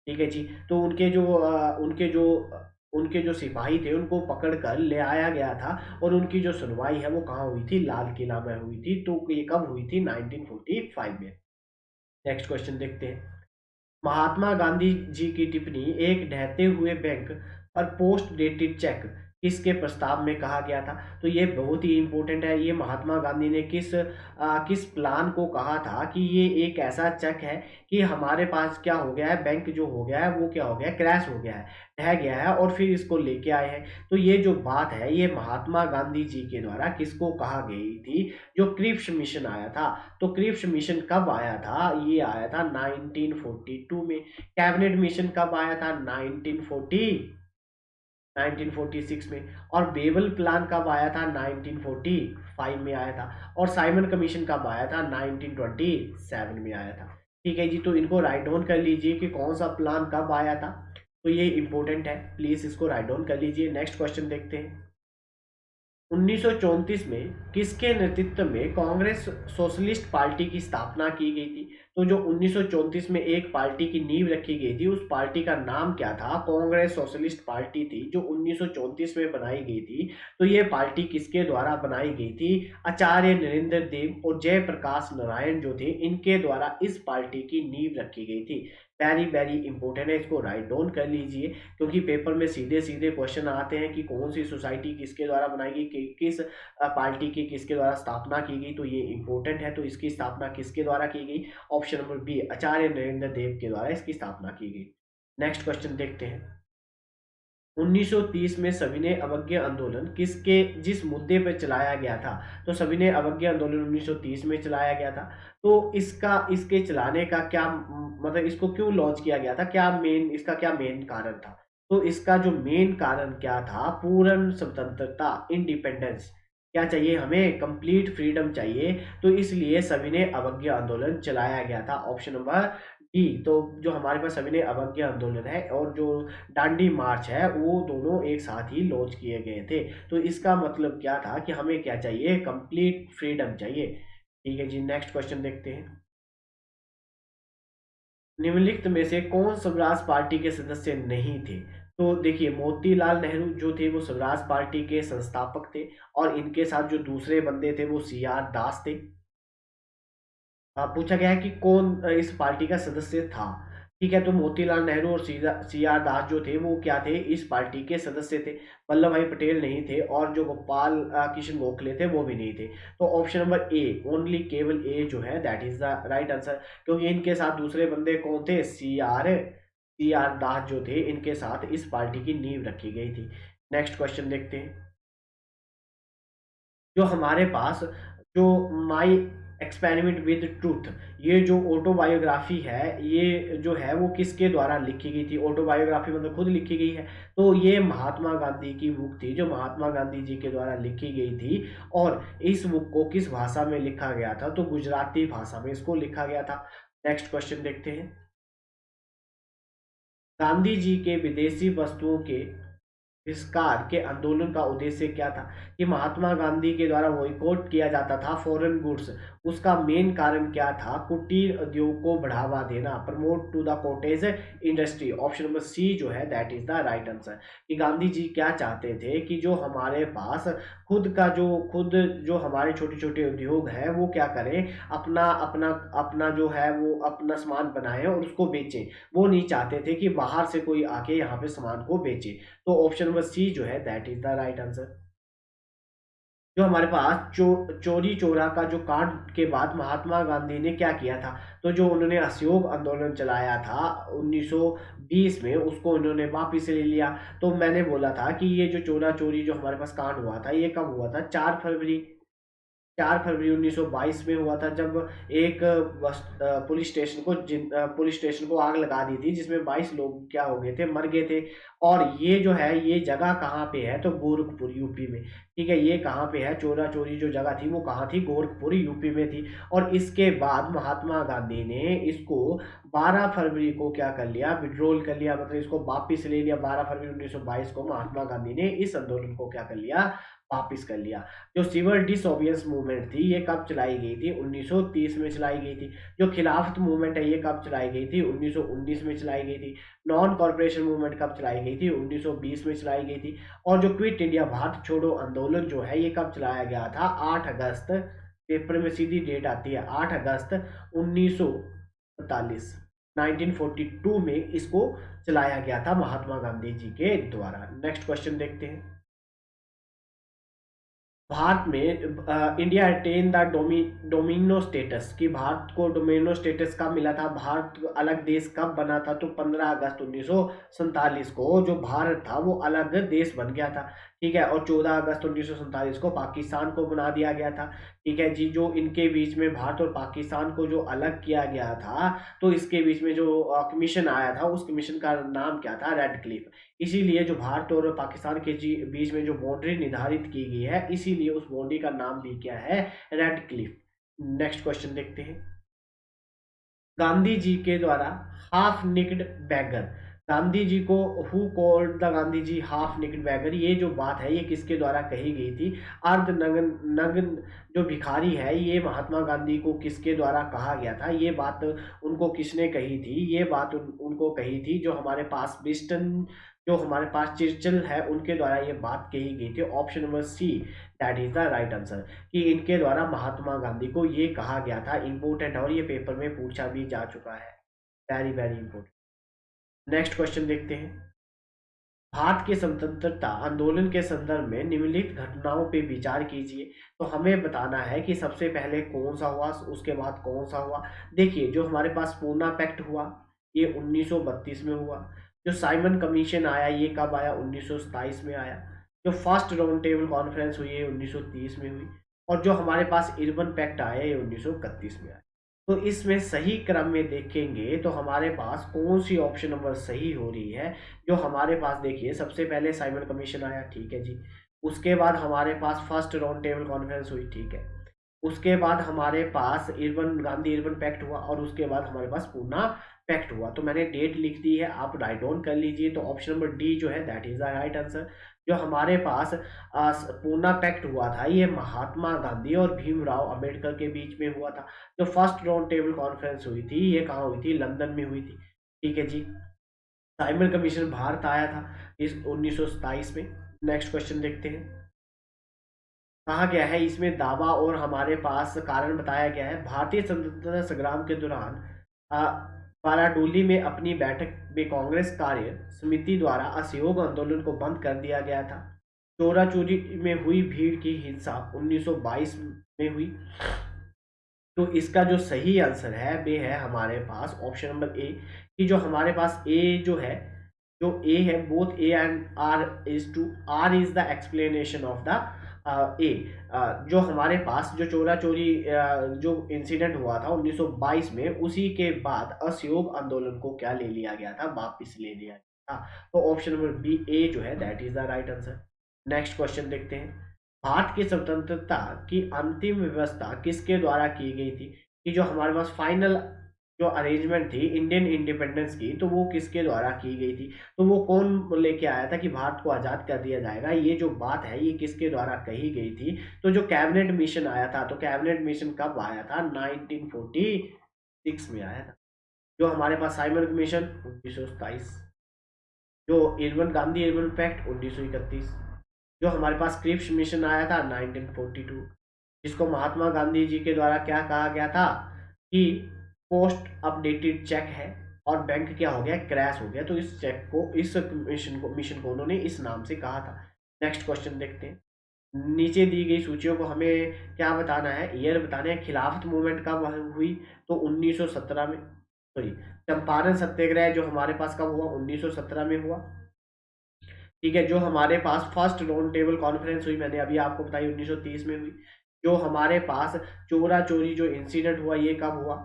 Speaker 1: ठीक है जी। तो उनके जो सिपाही थे उनको पकड़ कर ले आया गया था और उनकी जो सुनवाई है वो कहाँ हुई थी? लाल किला में हुई थी। तो ये कब हुई थी? 1945 में। नेक्स्ट क्वेश्चन देखते हैं। महात्मा गांधी जी की टिप्पणी एक ढहते हुए बैंक और पोस्ट डेटेड चेक किसके प्रस्ताव में कहा गया था? तो ये बहुत ही इंपॉर्टेंट है। ये महात्मा गांधी ने किस प्लान को कहा था कि ये एक ऐसा चेक है कि हमारे पास क्या हो गया है, बैंक जो हो गया है वो क्या हो गया है, क्रैश हो गया है, ढह गया है, और फिर इसको लेके आए हैं। तो ये जो बात है ये महात्मा गांधी जी के द्वारा किसको कहा गई थी? जो क्रिप्स मिशन आया था। तो क्रिप्स मिशन कब आया था? ये आया था 1942 में। कैबिनेट मिशन कब आया था? 1946 में। और बेबल प्लान कब आया था? 1945 में आया था। और साइमन कमीशन कब आया था? 1927 में आया था। ठीक है जी, तो इनको राइट डाउन कर लीजिए कि कौन सा प्लान कब आया था। तो ये इंपॉर्टेंट है, प्लीज इसको राइट डाउन कर लीजिए। नेक्स्ट क्वेश्चन देखते हैं। 1934 में किसके नेतृत्व में कांग्रेस सोशलिस्ट पार्टी की स्थापना की गई थी? तो जो 1934 में एक पार्टी की नींव रखी गई थी उस पार्टी का नाम क्या था? कांग्रेस सोशलिस्ट पार्टी थी जो 1934 में बनाई गई थी। तो ये पार्टी किसके द्वारा बनाई गई थी? आचार्य नरेंद्र देव और जयप्रकाश नारायण जो थे इनके द्वारा इस पार्टी की नींव रखी गई थी। वेरी वेरी इंपॉर्टेंट है, इसको राइट डाउन कर लीजिए क्योंकि पेपर में सीधे सीधे क्वेश्चन आते हैं कि कौन सी सोसाइटी किसके द्वारा बनाई गई, किस पार्टी की किसके द्वारा स्थापना की गई। तो ये इंपॉर्टेंट है। तो इसकी स्थापना किसके द्वारा की गई? ऑप्शन नंबर बी, आचार्य नरेंद्र देव के द्वारा इसकी स्थापना की गई। नेक्स्ट क्वेश्चन देखते हैं। 1930 में सविनय अवज्ञा आंदोलन किसके जिस मुद्दे पर चलाया गया था? तो सविनय अवज्ञा आंदोलन 1930 में चलाया गया था। तो इसके चलाने का क्या मतलब इसको क्यों लॉन्च किया गया था? इसका क्या मेन कारण था? तो इसका जो मेन कारण क्या था? पूर्ण स्वतंत्रता, इंडिपेंडेंस। क्या चाहिए हमें? कंप्लीट फ्रीडम चाहिए। तो इसलिए सविनय अवज्ञा आंदोलन चलाया गया था। Option number D. तो जो हमारे पास सविनय अवज्ञा आंदोलन है और जो दांडी मार्च है वो दोनों एक साथ ही लॉन्च किए गए थे। तो इसका मतलब क्या था कि हमें क्या चाहिए? कंप्लीट फ्रीडम चाहिए। ठीक है जी, नेक्स्ट क्वेश्चन देखते हैं। निम्नलिखित में से कौन स्वराज पार्टी के सदस्य नहीं थे? तो देखिए, मोतीलाल नेहरू जो थे वो स्वराज पार्टी के संस्थापक थे और इनके साथ जो दूसरे बंदे थे वो सी आर दास थे। पूछा गया है कि कौन इस पार्टी का सदस्य था। ठीक है, तो मोतीलाल नेहरू और सी आर दास जो थे वो क्या थे? इस पार्टी के सदस्य थे। वल्लभ भाई पटेल नहीं थे और जो गोपाल कृष्ण गोखले थे वो भी नहीं थे। तो ऑप्शन नंबर ए, ओनली केवल ए जो है that is the right answer. क्योंकि इनके साथ दूसरे बंदे कौन थे? सी आर दास जो थे इनके साथ इस पार्टी की नींव रखी गई थी। नेक्स्ट क्वेश्चन देखते हैं। जो हमारे पास जो माई एक्सपेरिमेंट विद ट्रूथ, ये जो ऑटोबायोग्राफी है ये जो है वो किसके द्वारा लिखी गई थी? ऑटोबायोग्राफी मतलब खुद लिखी गई है। तो ये महात्मा गांधी की बुक थी जो महात्मा गांधी जी के द्वारा लिखी गई थी। और इस बुक को किस भाषा में लिखा गया था? तो गुजराती भाषा में इसको लिखा गया था। नेक्स्ट क्वेश्चन देखते हैं। गांधी जी के विदेशी वस्तुओं के बहिष्कार के आंदोलन का उद्देश्य क्या था? कि महात्मा गांधी के द्वारा बॉयकॉट किया जाता था फॉरेन गुड्स। उसका मेन कारण क्या था? कुटीर उद्योग को बढ़ावा देना, promote to the cottage industry. Option number C जो है that is the right answer. कि गांधी जी क्या चाहते थे कि जो हमारे पास खुद जो हमारे छोटे छोटे उद्योग है वो क्या करें, अपना अपना अपना जो है वो अपना सामान बनाए और उसको बेचें। वो नहीं चाहते थे कि बाहर से कोई आके यहाँ पे सामान को बेचे। तो ऑप्शन नंबर सी जो है that is the right answer. जो हमारे पास चोरी चोरा का जो कांड के बाद महात्मा गांधी ने क्या किया था, तो जो उन्होंने असहयोग आंदोलन चलाया था 1920 में, उसको उन्होंने वापस ले लिया। तो मैंने बोला था कि ये जो चोरा चोरी जो हमारे पास कांड हुआ था, ये कब हुआ था? 4 फरवरी 1922 में हुआ था, जब एक पुलिस स्टेशन को आग लगा दी थी, जिसमें 22 लोग क्या हो गए थे, मर गए थे। और ये जो है, ये जगह कहाँ पे है? तो गोरखपुर, यूपी में। ठीक है, ये कहाँ पे है? चोरा चोरी जो जगह थी वो कहाँ थी? गोरखपुर, यूपी में थी। और इसके बाद महात्मा गांधी ने इसको 12 फरवरी को क्या कर लिया? विड्रॉल कर लिया, मतलब इसको वापिस ले लिया। 12 फरवरी 1922 को महात्मा गांधी ने इस आंदोलन को क्या कर लिया? वापिस कर लिया। जो सिविल डिसोबियंस मूवमेंट थी, ये कब चलाई गई थी? 1930 में चलाई गई थी। जो खिलाफत मूवमेंट है, ये कब चलाई गई थी? 1919 में चलाई गई थी। नॉन कॉर्पोरेशन मूवमेंट कब चलाई गई थी? 1920 में चलाई गई थी। और जो क्विट इंडिया भारत छोड़ो आंदोलन जो है, ये कब चलाया गया था? 8 अगस्त। पेपर में सीधी डेट आती है, 8 अगस्त 1947, 1942 में इसको चलाया गया था महात्मा गांधी जी के द्वारा। नेक्स्ट क्वेश्चन देखते हैं। भारत में India attain the domino status, कि भारत को डोमिनो स्टेटस कब मिला था? भारत अलग देश कब बना था? तो 15 अगस्त 1947 को जो भारत था वो अलग देश बन गया था। ठीक है, और 14 अगस्त 1947 को पाकिस्तान को बना दिया गया था। ठीक है जी, जो इनके बीच में भारत और पाकिस्तान को जो अलग किया गया था, तो इसके बीच में जो कमीशन आया था, उस कमीशन का नाम क्या था? Red Cliff. इसीलिए जो भारत और पाकिस्तान के बीच में जो बाउंड्री निर्धारित की गई है, इसीलिए उस बाउंड्री का नाम भी क्या है? Red Cliff. नेक्स्ट क्वेश्चन देखते हैं। गांधी जी के द्वारा half naked beggar, Gandhi ji को who called the Gandhi ji half naked beggar, ये जो बात है ये किसके द्वारा कही गई थी? अर्ध नग्न नग्न जो भिखारी है, ये महात्मा गांधी को किसके द्वारा कहा गया था? ये बात उनको किसने कही थी? ये बात उनको कही थी जो हमारे पास बिस्टन, जो हमारे पास चर्चिल है, उनके द्वारा ये बात कही गई थी। Option number C, that is the right answer, कि इनके द्वारा महात्मा गांधी को ये कहा गया था। इंपॉर्टेंट है और ये पेपर में पूछा भी जा चुका है। Very very important. Next question देखते हैं। भारत के स्वतंत्रता आंदोलन के संदर्भ में निम्नलिखित घटनाओं पे विचार कीजिए। तो हमें बताना है कि सबसे पहले कौन सा हुआ, उसके बाद कौन सा हुआ। देखिए, जो हमारे पास पूना पैक्ट हुआ, ये 1932 में हुआ। जो साइमन कमीशन आया, ये कब आया? 1927 में आया। जो फर्स्ट राउंड टेबल कॉन्फ्रेंस हुई है 1930 में हुई। और जो हमारे पास इर्बन पैक्ट आया, ये 1931 में आया। तो इसमें सही क्रम में देखेंगे तो हमारे पास कौन सी ऑप्शन नंबर सही हो रही है? जो हमारे पास, देखिए, सबसे पहले साइमन कमीशन आया, ठीक है जी। उसके बाद हमारे पास फर्स्ट राउंड टेबल कॉन्फ्रेंस हुई, ठीक है। उसके बाद हमारे पास इर्बन गांधी इर्बन पैक्ट हुआ, और उसके बाद हमारे पास पूना पैक्ट हुआ। तो मैंने डेट लिख दी है, आप राइट डाउन कर लीजिए। तो ऑप्शन नंबर डी जो है, that is the right answer. जो हमारे पास पूना पैक्ट हुआ था, ये महात्मा गांधी और भीमराव अंबेडकर के बीच में हुआ था। जो फर्स्ट राउंड टेबल कॉन्फ्रेंस हुई थी, ये कहाँ हुई थी? लंदन में हुई थी। ठीक है जी। साइमन कमीशन भारत आया था इस 1927 में। नेक्स्ट क्वेश्चन देखते हैं। कहा गया है इसमें दावा और हमारे पास कारण बताया गया है। भारतीय स्वतंत्रता संग्राम के दौरान अ, बाराडोली में अपनी बैठक में कांग्रेस कार्य समिति द्वारा असहयोग आंदोलन को बंद कर दिया गया था। चोरा चोरी में हुई भीड़ की हिंसा 1922 में हुई। तो इसका जो सही आंसर है, वे है हमारे पास ऑप्शन नंबर ए, कि जो हमारे पास ए जो है, जो ए है, both A and R is true, R is the explanation of the A. जो हमारे पास जो चोरा चोरी जो इंसिडेंट हुआ था 1922 में, उसी के बाद असहयोग आंदोलन को क्या ले लिया गया था? वापिस ले लिया गया था। तो ऑप्शन नंबर बी, ए जो है, that is the right answer. Next question देखते हैं। भारत की स्वतंत्रता की अंतिम व्यवस्था किसके द्वारा की गई थी? कि जो हमारे पास फाइनल जो अरेंजमेंट थी इंडियन इंडिपेंडेंस की, तो वो किसके द्वारा की गई थी? तो वो कौन लेके आया था कि भारत को आज़ाद कर दिया जाएगा? ये जो बात है, ये किसके द्वारा कही गई थी? तो जो कैबिनेट मिशन आया था, तो कैबिनेट मिशन कब आया था? 1946 में आया था। जो हमारे पास साइमन कमीशन 1927, जो इरविन गांधी इरविन पैक्ट 1931, जो हमारे पास क्रिप्स मिशन आया था 1942, जिसको महात्मा गांधी जी के द्वारा क्या कहा गया था? कि पोस्ट अपडेटेड चेक है और बैंक क्या हो गया? क्रैश हो गया। तो इस चेक को, इस मिशन को उन्होंने इस नाम से कहा था। नेक्स्ट क्वेश्चन देखते हैं। नीचे दी गई सूचियों को हमें क्या बताना है, ईयर बताना है। खिलाफत मूवमेंट कब हुई, तो 1917 में, सॉरी, चंपारण सत्याग्रह जो हमारे पास कब हुआ, 1917 में हुआ। ठीक है, जो हमारे पास फर्स्ट राउंड टेबल कॉन्फ्रेंस हुई, मैंने अभी आपको बताई 1930 में हुई। जो हमारे पास चोरा चोरी जो इंसिडेंट हुआ, ये कब हुआ,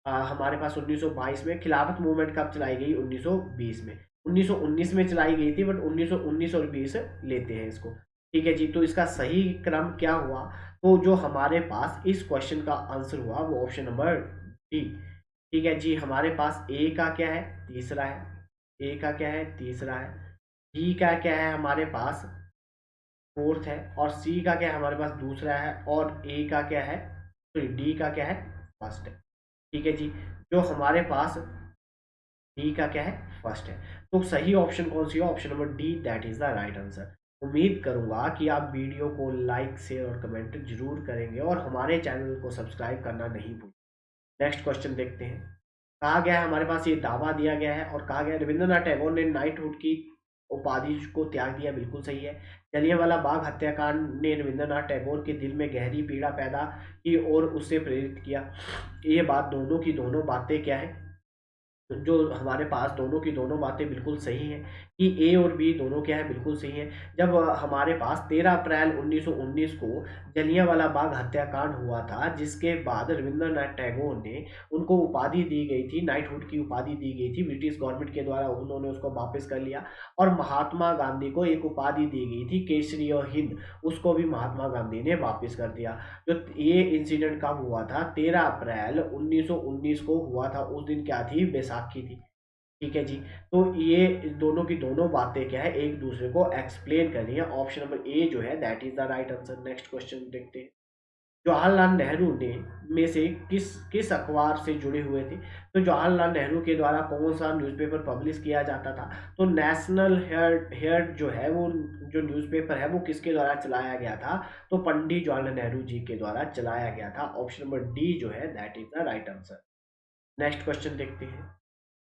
Speaker 1: हमारे पास 1922 में। खिलाफत मूवमेंट कब चलाई गई, 1920 में। 1919 में चलाई गई थी, बट 1919 और 20 लेते हैं इसको। ठीक है जी, तो इसका सही क्रम क्या हुआ, तो जो हमारे पास इस क्वेश्चन का आंसर हुआ वो ऑप्शन नंबर डी। ठीक है जी, हमारे पास ए का क्या है, तीसरा है। ए का क्या है, तीसरा है। डी का क्या है हमारे पास, फोर्थ है। और सी का क्या है हमारे पास, दूसरा है। और ए का क्या है, सॉरी, डी का क्या है, फर्स्ट है। ठीक है जी, जो हमारे पास डी का क्या है, फर्स्ट है। तो सही ऑप्शन कौन सी है, option number D, that is the right answer. उम्मीद करूंगा कि आप वीडियो को लाइक शेयर और कमेंट जरूर करेंगे और हमारे चैनल को सब्सक्राइब करना नहीं भूलें। नेक्स्ट क्वेश्चन देखते हैं। कहा गया है हमारे पास, ये दावा दिया गया है और कहा गया रविंद्रनाथ टैगोर ने नाइटहुड की उपाधि को त्याग दिया, बिल्कुल सही है। जलियांवाला बाग हत्याकांड ने रविंद्रनाथ टैगोर के दिल में गहरी पीड़ा पैदा की और उससे प्रेरित किया। ये बात, दोनों की दोनों बातें क्या है, जो हमारे पास दोनों की दोनों बातें बिल्कुल सही हैं कि ए और बी दोनों क्या है, बिल्कुल सही है। जब हमारे पास 13 अप्रैल 1919 को जलियांवाला बाग हत्याकांड हुआ था, जिसके बाद रविंद्रनाथ टैगोर ने उनको उपाधि दी गई थी, नाइटहुड की उपाधि दी गई थी ब्रिटिश गवर्नमेंट के द्वारा, उन्होंने उसको वापस कर लिया। और महात्मा गांधी को एक उपाधि दी गई थी केसरी और हिंद, उसको भी महात्मा गांधी ने वापस कर दिया। जो ये इंसिडेंट कब हुआ था, 13 अप्रैल 1919 को हुआ था। उस दिन क्या थी, बैसाखी थी। ठीक है जी, तो ये दोनों की दोनों बातें क्या है, एक दूसरे को एक्सप्लेन कर रही है। ऑप्शन नंबर ए जो है that is the right answer. Next question देखते हैं। जवाहरलाल नेहरू ने में से किस किस अखबार से जुड़े हुए थे, तो जवाहरलाल नेहरू के द्वारा कौन सा न्यूज़पेपर पब्लिश किया जाता था, तो नेशनल हेयर जो है वो, जो न्यूज़पेपर है वो किसके द्वारा चलाया गया था, तो पंडित जवाहरलाल नेहरू जी के द्वारा चलाया गया था। ऑप्शन नंबर डी जो है that is the right answer. Next question देखते हैं।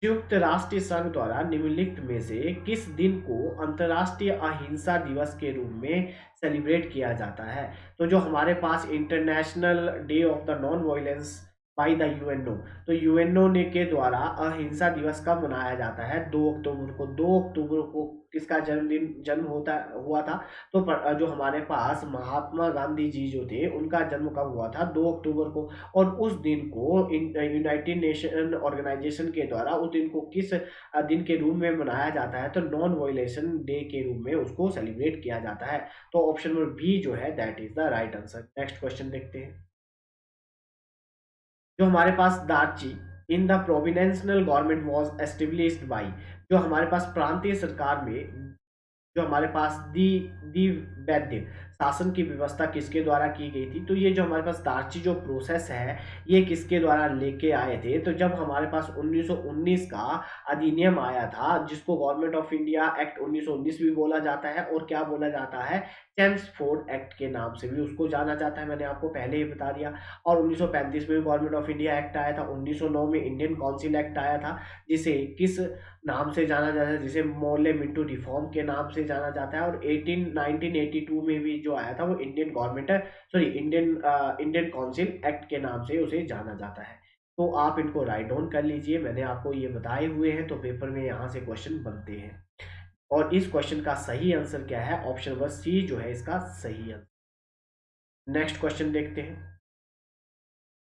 Speaker 1: संयुक्त राष्ट्र संघ द्वारा निम्नलिखित में से किस दिन को अंतर्राष्ट्रीय अहिंसा दिवस के रूप में सेलिब्रेट किया जाता है, तो जो हमारे पास international day of the non violence by the UNO, तो यूएनओ ने के द्वारा अहिंसा दिवस कब मनाया जाता है, 2 अक्टूबर को। 2 अक्टूबर को किसका जन्म होता हुआ था, तो जो हमारे पास महात्मा गांधी जी जो थे, उनका जन्म कब हुआ था, 2 अक्टूबर को। और उस दिन को यूनाइटेड नेशन ऑर्गेनाइजेशन के द्वारा उस दिन को किस दिन के रूप में मनाया जाता है, तो नॉन वायलेशन डे के रूप में उसको सेलिब्रेट किया जाता है। तो ऑप्शन नंबर बी जो है that is the right answer. Next question देखते हैं। जो हमारे पास diarchy in the provincial government was established by, जो हमारे पास प्रांतीय सरकार में जो हमारे पास दी वैद्य शासन की व्यवस्था किसके द्वारा की गई थी, तो ये जो हमारे पास दार्ची जो प्रोसेस है, ये किसके द्वारा लेके आए थे, तो जब हमारे पास 1919 का अधिनियम आया था, जिसको गवर्नमेंट ऑफ इंडिया एक्ट 1919 भी बोला जाता है और क्या बोला जाता है, चेम्सफोर्ड एक्ट के नाम से भी उसको जाना जाता है, मैंने आपको पहले ही बता दिया। और 1935 में भी गवर्नमेंट ऑफ इंडिया एक्ट आया था। 1909 में इंडियन काउंसिल एक्ट आया था, जिसे किस नाम से जाना जाता है, जिसे मोर्ले मिंटो रिफॉर्म के नाम से जाना जाता है। और 1982 में भी जो आया था वो Indian government, sorry, Indian council act के नाम से उसे जाना जाता है। तो आप इनको राइट डाउन कर लीजिए, मैंने आपको ये बताए हुए हैं, तो पेपर में यहाँ से क्वेश्चन बनते हैं। और इस क्वेश्चन का सही आंसर क्या है, ऑप्शन नंबर सी जो है इसका सही आंसर। नेक्स्ट क्वेश्चन देखते हैं।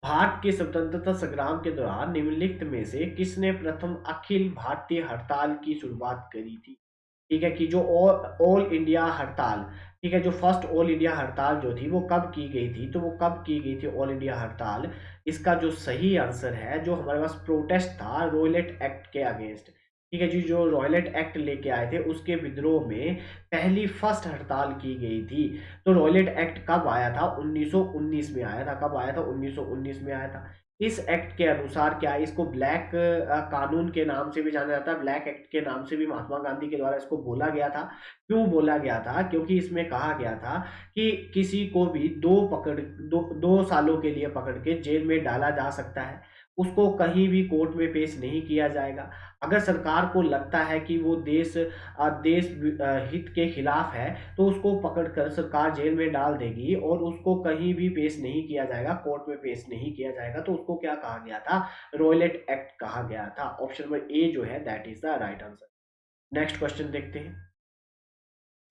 Speaker 1: भारत के स्वतंत्रता संग्राम के दौरान निम्नलिखित में से किसने प्रथम अखिल भारतीय हड़ताल की शुरुआत करी थी। ठीक है, कि जो ऑल इंडिया हड़ताल, ठीक है, जो फर्स्ट ऑल इंडिया हड़ताल जो थी वो कब की गई थी, तो वो कब की गई थी ऑल इंडिया हड़ताल, इसका जो सही आंसर है, जो हमारे पास प्रोटेस्ट था रॉयलेट एक्ट के अगेंस्ट। ठीक है जी, जो रॉयलेट एक्ट लेके आए थे उसके विद्रोह में पहली फर्स्ट हड़ताल की गई थी। तो रॉयलेट एक्ट कब आया था, 1919 में आया था। कब आया था, 1919 में आया था। इस एक्ट के अनुसार क्या है, इसको ब्लैक कानून के नाम से भी जाना जाता है, ब्लैक एक्ट के नाम से भी महात्मा गांधी के द्वारा इसको बोला गया था। क्यों बोला गया था, क्योंकि इसमें कहा गया था कि किसी को भी 2 सालों के लिए पकड़ के जेल में डाला जा सकता है। उसको कहीं भी कोर्ट में पेश नहीं किया जाएगा। अगर सरकार को लगता है कि वो देश हित के खिलाफ है, तो उसको पकड़कर सरकार जेल में डाल देगी और उसको कहीं भी पेश नहीं किया जाएगा, कोर्ट में पेश नहीं किया जाएगा। तो उसको क्या कहा गया था? रॉयलेट एक्ट कहा गया था। ऑप्शन नंबर ए जो है that is the right answer. Next question देखते हैं।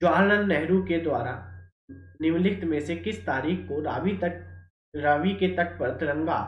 Speaker 1: जवाहरलाल नेहरू के द्वारा निम्नलिखित में से किस तारीख को रावी के तट पर तिरंगा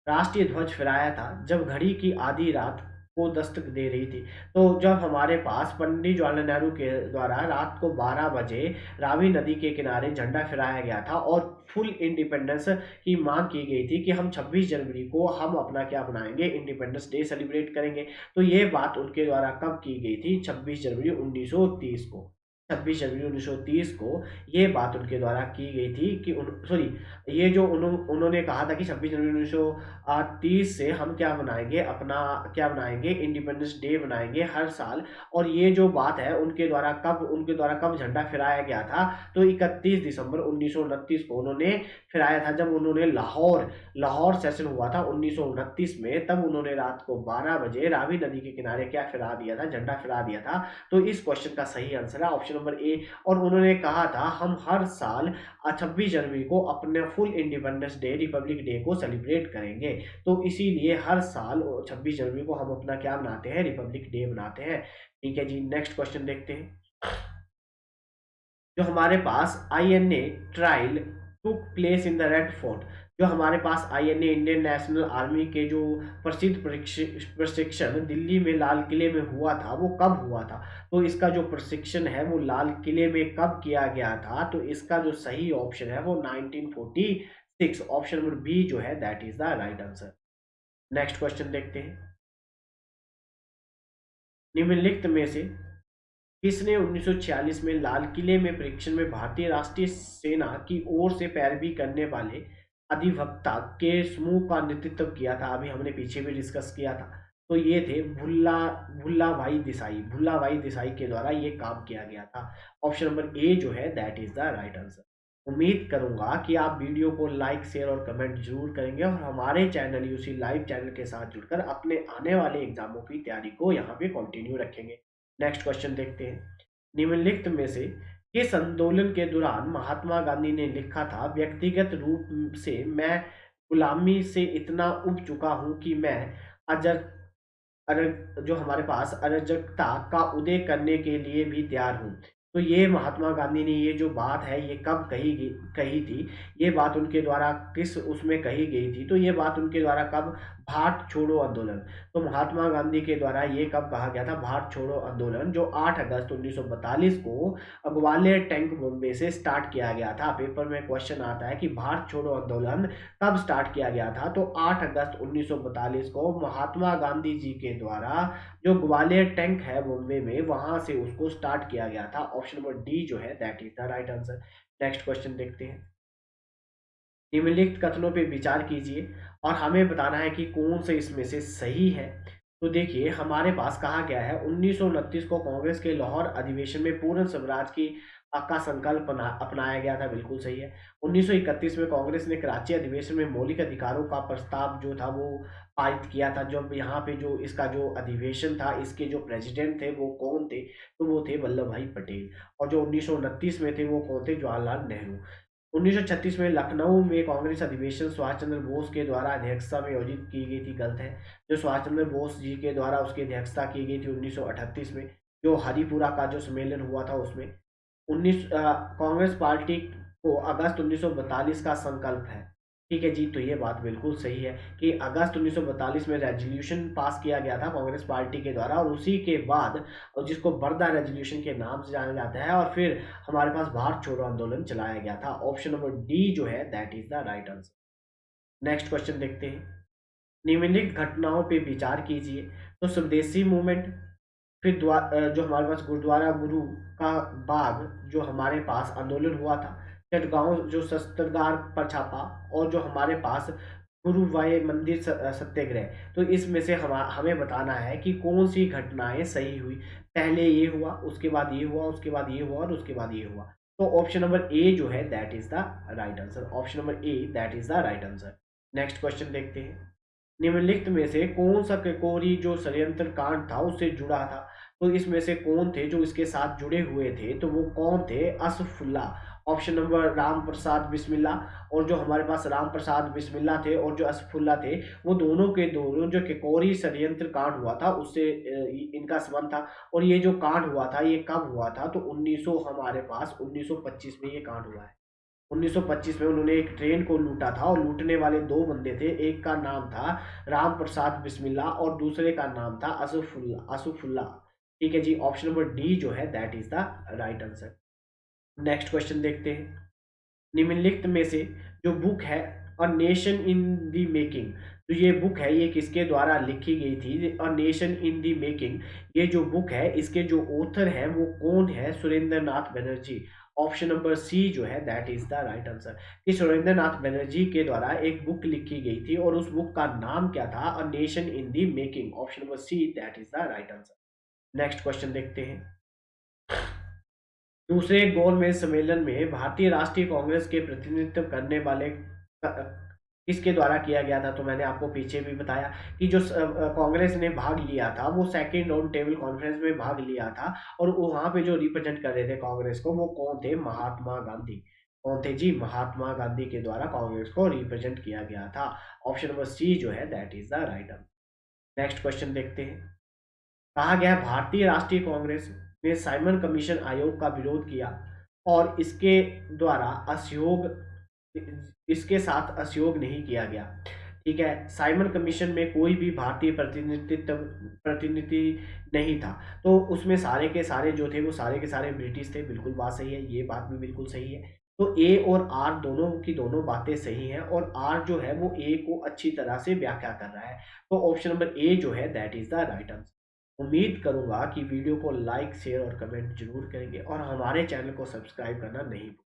Speaker 1: राष्ट्रीय ध्वज फहराया था जब घड़ी की आधी रात को दस्तक दे रही थी? तो जब हमारे पास पंडित जवाहरलाल नेहरू के द्वारा रात को 12 बजे रावी नदी के किनारे झंडा फहराया गया था और फुल इंडिपेंडेंस की मांग की गई थी कि हम 26 जनवरी को हम अपना क्या बनाएंगे, इंडिपेंडेंस डे सेलिब्रेट करेंगे। तो ये बात उनके द्वारा कब की गई थी? 26 जनवरी 1930 को। 26 जनवरी 1930 को ये बात उनके द्वारा की गई थी कि सॉरी, ये जो उन्होंने कहा था कि 26 जनवरी 1930 से हम क्या बनाएंगे, अपना क्या बनाएंगे, इंडिपेंडेंस डे बनाएंगे हर साल। और ये जो बात है उनके द्वारा कब झंडा फहराया गया था? तो 31 दिसंबर 1929 को उन्होंने फहराया था, जब उन्होंने लाहौर सेशन हुआ था 1929 में। तब उन्होंने रात को 12 बजे रावी नदी के किनारे क्या फहरा दिया था? झंडा फहरा दिया था। तो इस क्वेश्चन का सही आंसर है ऑप्शन नंबर ए। और उन्होंने कहा था हम हर साल 26 जनवरी को अपने full independence day, Republic day को सेलिब्रेट करेंगे। तो इसीलिए हर साल 26 जनवरी को हम अपना क्या मनाते हैं? रिपब्लिक डे मनाते हैं। ठीक है जी, नेक्स्ट क्वेश्चन देखते हैं। जो हमारे पास INA trial took place in the Red Fort, जो हमारे पास आईएनए इंडियन नेशनल आर्मी के जो प्रसिद्ध प्रशिक्षण दिल्ली में लाल किले में हुआ था, वो कब हुआ था? तो इसका जो प्रशिक्षण है वो लाल किले में कब किया गया था? तो इसका जो सही ऑप्शन है वो 1946, ऑप्शन नंबर बी जो है that is the right answer. Next question देखते हैं। निम्नलिखित में से किसने 1946 में लाल किले में परीक्षण में भारतीय राष्ट्रीय सेना की ओर से पैरवी करने वाले अधिवक्ता के समूह का नेतृत्व किया था? अभी हमने पीछे भी डिस्कस किया था। तो ये थे भुल्ला भाई देसाई के द्वारा ये काम किया गया था। ऑप्शन नंबर ए जो है that is the right answer. उम्मीद करूंगा कि आप वीडियो को लाइक, शेयर और कमेंट जरूर करेंगे और हमारे चैनल यूसी लाइव चैनल के साथ जुड़कर अपने आने वाले एग्जामों की तैयारी को यहाँ पे कंटिन्यू रखेंगे। नेक्स्ट क्वेश्चन देखते हैं। निम्नलिखित में से किस आंदोलन के दौरान महात्मा गांधी ने लिखा था व्यक्तिगत रूप से मैं गुलामी से इतना उब चुका हूं कि मैं अजर जो हमारे पास अराजकता का उदय करने के लिए भी तैयार हूँ? तो ये महात्मा गांधी ने ये जो बात है ये कब कही थी? ये बात उनके द्वारा किस उसमें कही गई थी? तो ये बात उनके द्वारा कब? भारत छोड़ो आंदोलन। तो महात्मा गांधी के द्वारा ये कब कहा गया था? भारत छोड़ो आंदोलन जो 8 अगस्त 1942 को ग्वालियर टैंक बॉम्बे से स्टार्ट किया गया था। पेपर में क्वेश्चन आता है कि भारत छोड़ो आंदोलन कब स्टार्ट किया गया था? तो 8 अगस्त 1942 को महात्मा गांधी जी के द्वारा जो ग्वालियर टैंक है बॉम्बे में, वहां से उसको स्टार्ट किया गया था। ऑप्शन नंबर डी जो है that is the right answer. Next question देखते हैं। निम्नलिखित कथनों पे विचार कीजिए और हमें बताना है कि कौन से इसमें से सही है। तो देखिए हमारे पास कहा गया है 1929 को कांग्रेस के लाहौर अधिवेशन में पूर्ण स्वराज की का संकल्प अपनाया गया था, बिल्कुल सही है। 1931 में कांग्रेस ने कराची अधिवेशन में मौलिक अधिकारों का प्रस्ताव जो था वो पारित किया था। जब यहाँ पे जो इसका जो अधिवेशन था, इसके जो प्रेसिडेंट थे वो कौन थे? तो वो थे वल्लभ भाई पटेल। और जो 1929 में थे वो कौन थे? जवाहरलाल नेहरू। 1936 में लखनऊ में कांग्रेस अधिवेशन सुभाष चंद्र बोस के द्वारा अध्यक्षता में आयोजित की गई थी, गलत है। जो सुभाष चंद्र बोस जी के द्वारा उसकी अध्यक्षता की गई थी 1938 में, जो हरिपुरा का जो सम्मेलन हुआ था उसमें। कांग्रेस पार्टी को अगस्त 1942 का संकल्प है। ठीक है जी, तो ये बात बिल्कुल सही है कि अगस्त 1942 में रेजोल्यूशन पास किया गया था कांग्रेस पार्टी के द्वारा, और उसी के बाद, और जिसको बरदा रेजोल्यूशन के नाम से जाना जाता है, और फिर हमारे पास भारत छोड़ो आंदोलन चलाया गया था। ऑप्शन नंबर डी जो है that is the right answer. Next question देखते हैं। निम्नलिखित घटनाओं पे विचार कीजिए। तो स्वदेशी मूवमेंट, फिर जो हमारे पास गुरुद्वारा गुरु का बाग जो हमारे पास आंदोलन हुआ था, चटगांव जो शस्त्रागार पर छापा, और जो हमारे पास गुरुवायूर मंदिर सत्याग्रह। तो इसमें से हमें बताना है कि कौन सी घटनाएं सही हुई। पहले ये हुआ, उसके बाद ये हुआ, उसके बाद ये हुआ, और उसके बाद ये हुआ। तो ऑप्शन नंबर ए जो है that is the right answer. Option number A that is the right answer. Next question देखते हैं। निम्नलिखित में से कौन सा केकोरी जो षड्यंत्र कांड था उससे जुड़ा था? तो इसमें से कौन थे जो इसके साथ जुड़े हुए थे? तो वो कौन थे? असफुल्ला। ऑप्शन नंबर राम प्रसाद बिस्मिल्ला। और जो हमारे पास राम प्रसाद बिस्मिल्ला थे और जो असफुल्ला थे, वो दोनों के दोनों जो केकोरी षड्यंत्र कांड हुआ था उससे इनका संबंध था। और ये जो कांड हुआ था ये कब हुआ था? तो 1900 हमारे पास 1925 में ये कांड हुआ है। 1925 में उन्होंने एक ट्रेन को लूटा था और लूटने वाले दो बंदे थे। एक का नाम था राम प्रसाद बिस्मिल्ला और दूसरे का नाम था असुफुल्ला। ठीक है जी, ऑप्शन नंबर डी जो है that is the right answer. Next question देखते हैं। निम्नलिखित में से जो बुक है a nation in the making, तो ये बुक है ये किसके द्वारा लिखी गई थी? A nation in the making, ये जो बुक है इसके जो ऑथर है वो कौन है? सुरेंद्र नाथ बनर्जी। ऑप्शन नंबर सी जो है that is the right answer, कि सुरेंद्र नाथ बनर्जी के द्वारा एक बुक लिखी गई थी और उस बुक का नाम क्या था? A nation in the making. Option number C that is the right answer. Next question देखते हैं। दूसरे गोलमेज सम्मेलन में भारतीय राष्ट्रीय कांग्रेस के प्रतिनिधित्व करने वाले किसके द्वारा किया गया था? तो मैंने आपको पीछे भी बताया कि जो कांग्रेस ने भाग लिया था वो सेकंड राउंड टेबल कॉन्फ्रेंस में भाग लिया था। और वहां पे जो रिप्रेजेंट कर रहे थे कांग्रेस को वो कौन थे? महात्मा गांधी। कौन थे जी? महात्मा गांधी के द्वारा कांग्रेस को रिप्रेजेंट किया गया था। ऑप्शन नंबर सी जो है that is the right answer. Next question देखते हैं। कहा गया भारतीय राष्ट्रीय कांग्रेस ने साइमन कमीशन आयोग का विरोध किया और इसके द्वारा असहयोग इसके साथ असहयोग नहीं किया गया। ठीक है, साइमन कमीशन में कोई भी भारतीय प्रतिनिधि नहीं था। तो उसमें सारे के सारे जो थे वो सारे के सारे ब्रिटिश थे। बिल्कुल बात सही है, ये बात भी बिल्कुल सही है। तो ए और आर दोनों की दोनों बातें सही हैं और आर जो है वो ए को अच्छी तरह से व्याख्या कर रहा है। तो ऑप्शन नंबर ए जो है that is the right answer. उम्मीद करूंगा कि वीडियो को लाइक शेयर और कमेंट जरूर करेंगे और हमारे चैनल को सब्सक्राइब करना नहीं भूलें।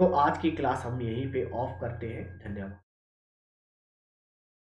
Speaker 1: तो आज की क्लास हम यहीं पे ऑफ करते हैं। धन्यवाद।